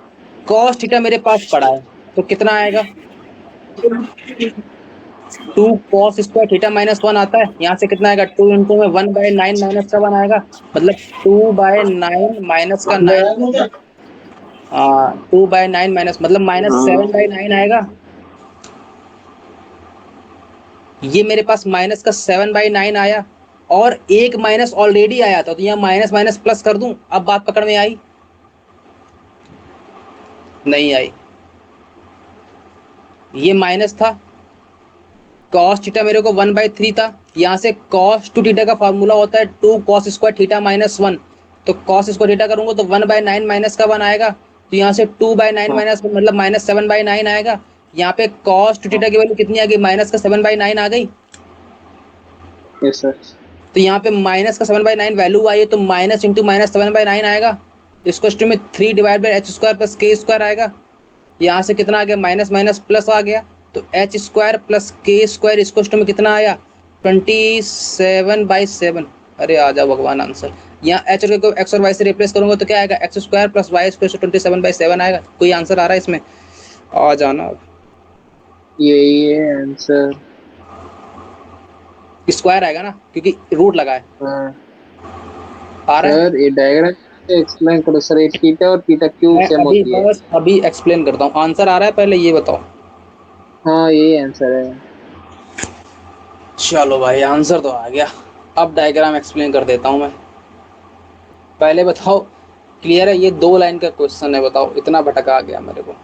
कॉस थीटा मेरे पास पड़ा है, तो कितना आएगा? 2 cos स्क्वायर थीटा माइनस 1 आता है, यहाँ से कितना आएगा? 2 इंटू में 1/9 माइनस का 1 आएगा, मतलब 2/9 माइनस का 9, 2/9 माइनस मतलब -7/9 आएगा। ये मेरे पास माइनस का 7/9 आया, और एक माइनस ऑलरेडी आया था, तो यहाँ माइनस माइनस प्लस कर दूं। अब बात पकड़ में आई? नहीं आई। ये माइनस था, कॉस थीटा मेरे को 1/3 था, यहाँ से कॉस टू थीटा का फॉर्मूला होता है 2 cos स्क्वायर थीटा माइनस 1, तो कॉस स्क्वायर थीटा करूंगा तो 1/9 माइनस का 1 आएगा, तो यहाँ से 2/9 माइनस मतलब -7/9 आएगा। यहाँ पे कॉस टू थीटा की वैल्यू कितनी आ गई? माइनस का 7/9 आ गई। Yes sir. तो यहाँ पे माइनस का 7/9 वैल्यू आई है, तो माइनस इंटू माइनस 7/9 आएगा, इसको स्ट्रीम में 3/h² प्लस k² आएगा। यहाँ से कितना आ गया? माइनस माइनस प्लस आ गया, तो h² प्लस k² इसको स्ट्रीम में कितना आया? 27/7। अरे आ जाओ भगवान आंसर। यहाँ h और k को x और y से रिप्लेस करूंगा तो क्या आएगा? x² प्लस y² 27/7 आएगा। कोई आंसर आ रहा है इसमें? आ जाना। यही है आंसर। स्क्वायर आएगा ना, क्योंकि रूट लगा है। हाँ आ रहा है? सर, ये डायग्राम एक्सप्लेन करो सर। ये थीटा और थीटा क्यों मैं सेम अभी होती है? बस अभी एक्सप्लेन करता हूँ। आंसर आ रहा है? पहले ये बताओ। हाँ यही आंसर है। चलो भाई आंसर तो आ गया। अब डायग्राम एक्सप्लेन कर देता हूँ मैं। पहले बताओ क्लियर है? ये 2 लाइन का क्वेश्चन है, बताओ इतना भटका गया मेरे को,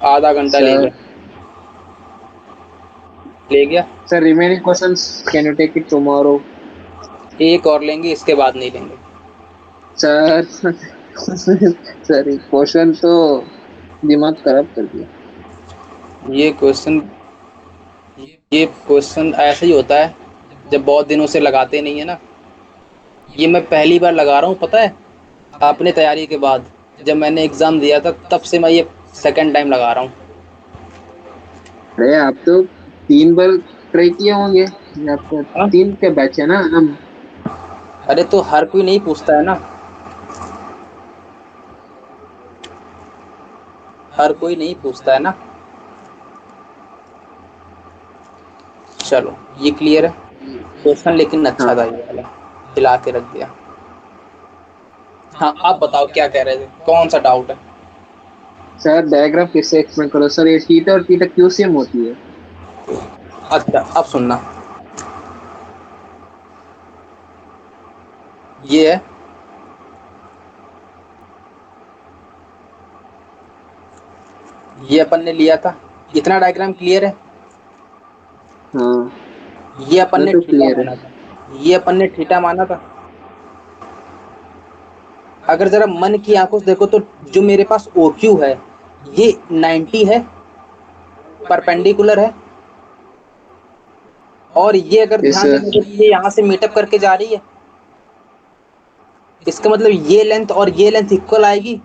आधा घंटा ले सर गया। ले गया। Sir, remaining questions can you take it tomorrow? एक और लेंगे, इसके बाद नहीं लेंगे। सर सर, ये क्वेश्चन तो दिमाग खराब कर दिया। ये क्वेश्चन ऐसा ही होता है जब बहुत दिनों से लगाते नहीं है ना। ये मैं पहली बार लगा रहा हूँ, पता है, अपने तैयारी के बाद। जब मैंने एग्जाम दिया था तब से मैं ये सेकंड टाइम लगा रहा हूँ। अरे आप तो 3 बार ट्राई किए होंगे। आपका हाँ? 3 के बैच है ना हम। अरे तो हर कोई नहीं पूछता है ना, हर कोई नहीं पूछता है ना। चलो ये क्लियर है क्वेश्चन, लेकिन अच्छा हाँ था ये वाला, हिला के रख दिया। हाँ आप बताओ क्या कह रहे थे, कौन सा डाउट है? सर, डायग्राम कैसे एक्सप्लेन करो सर? ये थीटा और थीटा क्यों सेम होती है? अच्छा अब सुनना, ये है, ये अपन ने लिया था, इतना डायग्राम क्लियर है? हाँ ये अपन वो ने तो थीटा क्लियर माना है। था, ये अपन ने थीटा माना था। अगर जरा मन की आंखों से देखो तो जो मेरे पास OQ है ये 90 है, परपेंडिकुलर है, और ये अगर यस ध्यान सर। देंगे तो ये यहाँ से मीटअप करके जा रही है, इसका मतलब ये लेंथ और ये लेंथ इक्वल आएगी।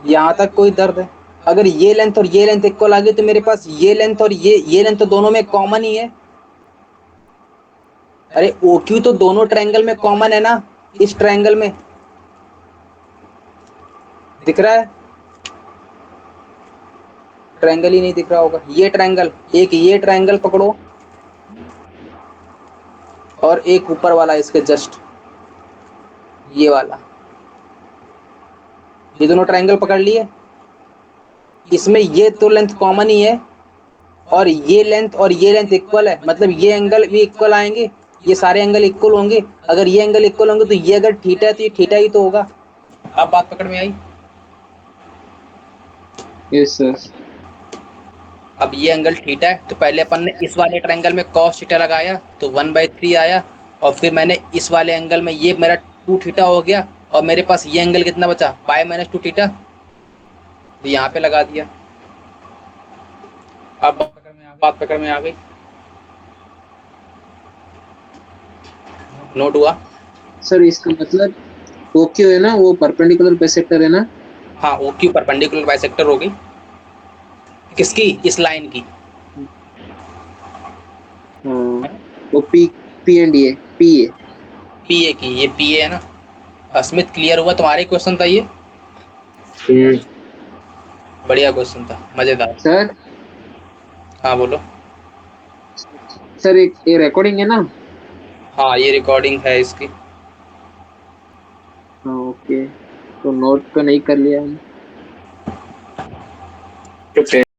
यहाँ तक कोई दर्द है? अगर ये लेंथ और ये लेंथ इक्वल आ गई तो मेरे पास ये लेंथ और ये लेंथ तो दोनों में कॉमन ही है। अरे OQ तो दोनों ट्रायंगल में कॉमन है ना, इस ट्रायंगल में दिख रहा है? ट्रायंगल ही नहीं दिख रहा होगा, ये ट्रायंगल, एक ये ट्रायंगल पकड़ो और एक ऊपर वाला इसके जस्ट ये वाला, ये दोनों ट्रायंगल पकड़ लिए, इसमें ये तो लेंथ कॉमन ही है, और ये लेंथ इक्वल है, मतलब ये एंगल भी इक्वल आएंगे, ये सारे एंगल इक्वल होंगे। अगर ये एंगल इक्वल होंगे तो ये अगर थीटा है तो ये थीटा ही तो होगा। अब बात पकड़ में आई? Yes sir. अब ये एंगल थीटा है, तो पहले अपन ने इस वाले ट्रायंगल में cos थीटा लगाया तो 1/3 आया, और फिर मैंने इस वाले एंगल में ये मेरा 2 थीटा हो गया, और मेरे पास ये एंगल कितना बचा? पाई माइनस 2 थीटा, तो यहाँ पे लगा दिया। अब बात पकड़ में आ गई? नोट हुआ? सर इसका मतलब वो क्यों है ना, वो परपेंडिकुलर बाइसेक्टर है ना? हाँ OQ परपेंडिकुलर बाइसेक्टर हो गई, किसकी? इस लाइन की। P P and A P A. PA की, ये पीए है ना। अस्मित क्लियर हुआ, तुम्हारे क्वेश्चन था ये। हम्म, बढ़िया क्वेश्चन था, मजेदार। सर हाँ बोलो। सर ये रिकॉर्डिंग है ना? हाँ ये रिकॉर्डिंग है इसकी। हाँ ओके, तो नोट तो नहीं कर लिया हम। तो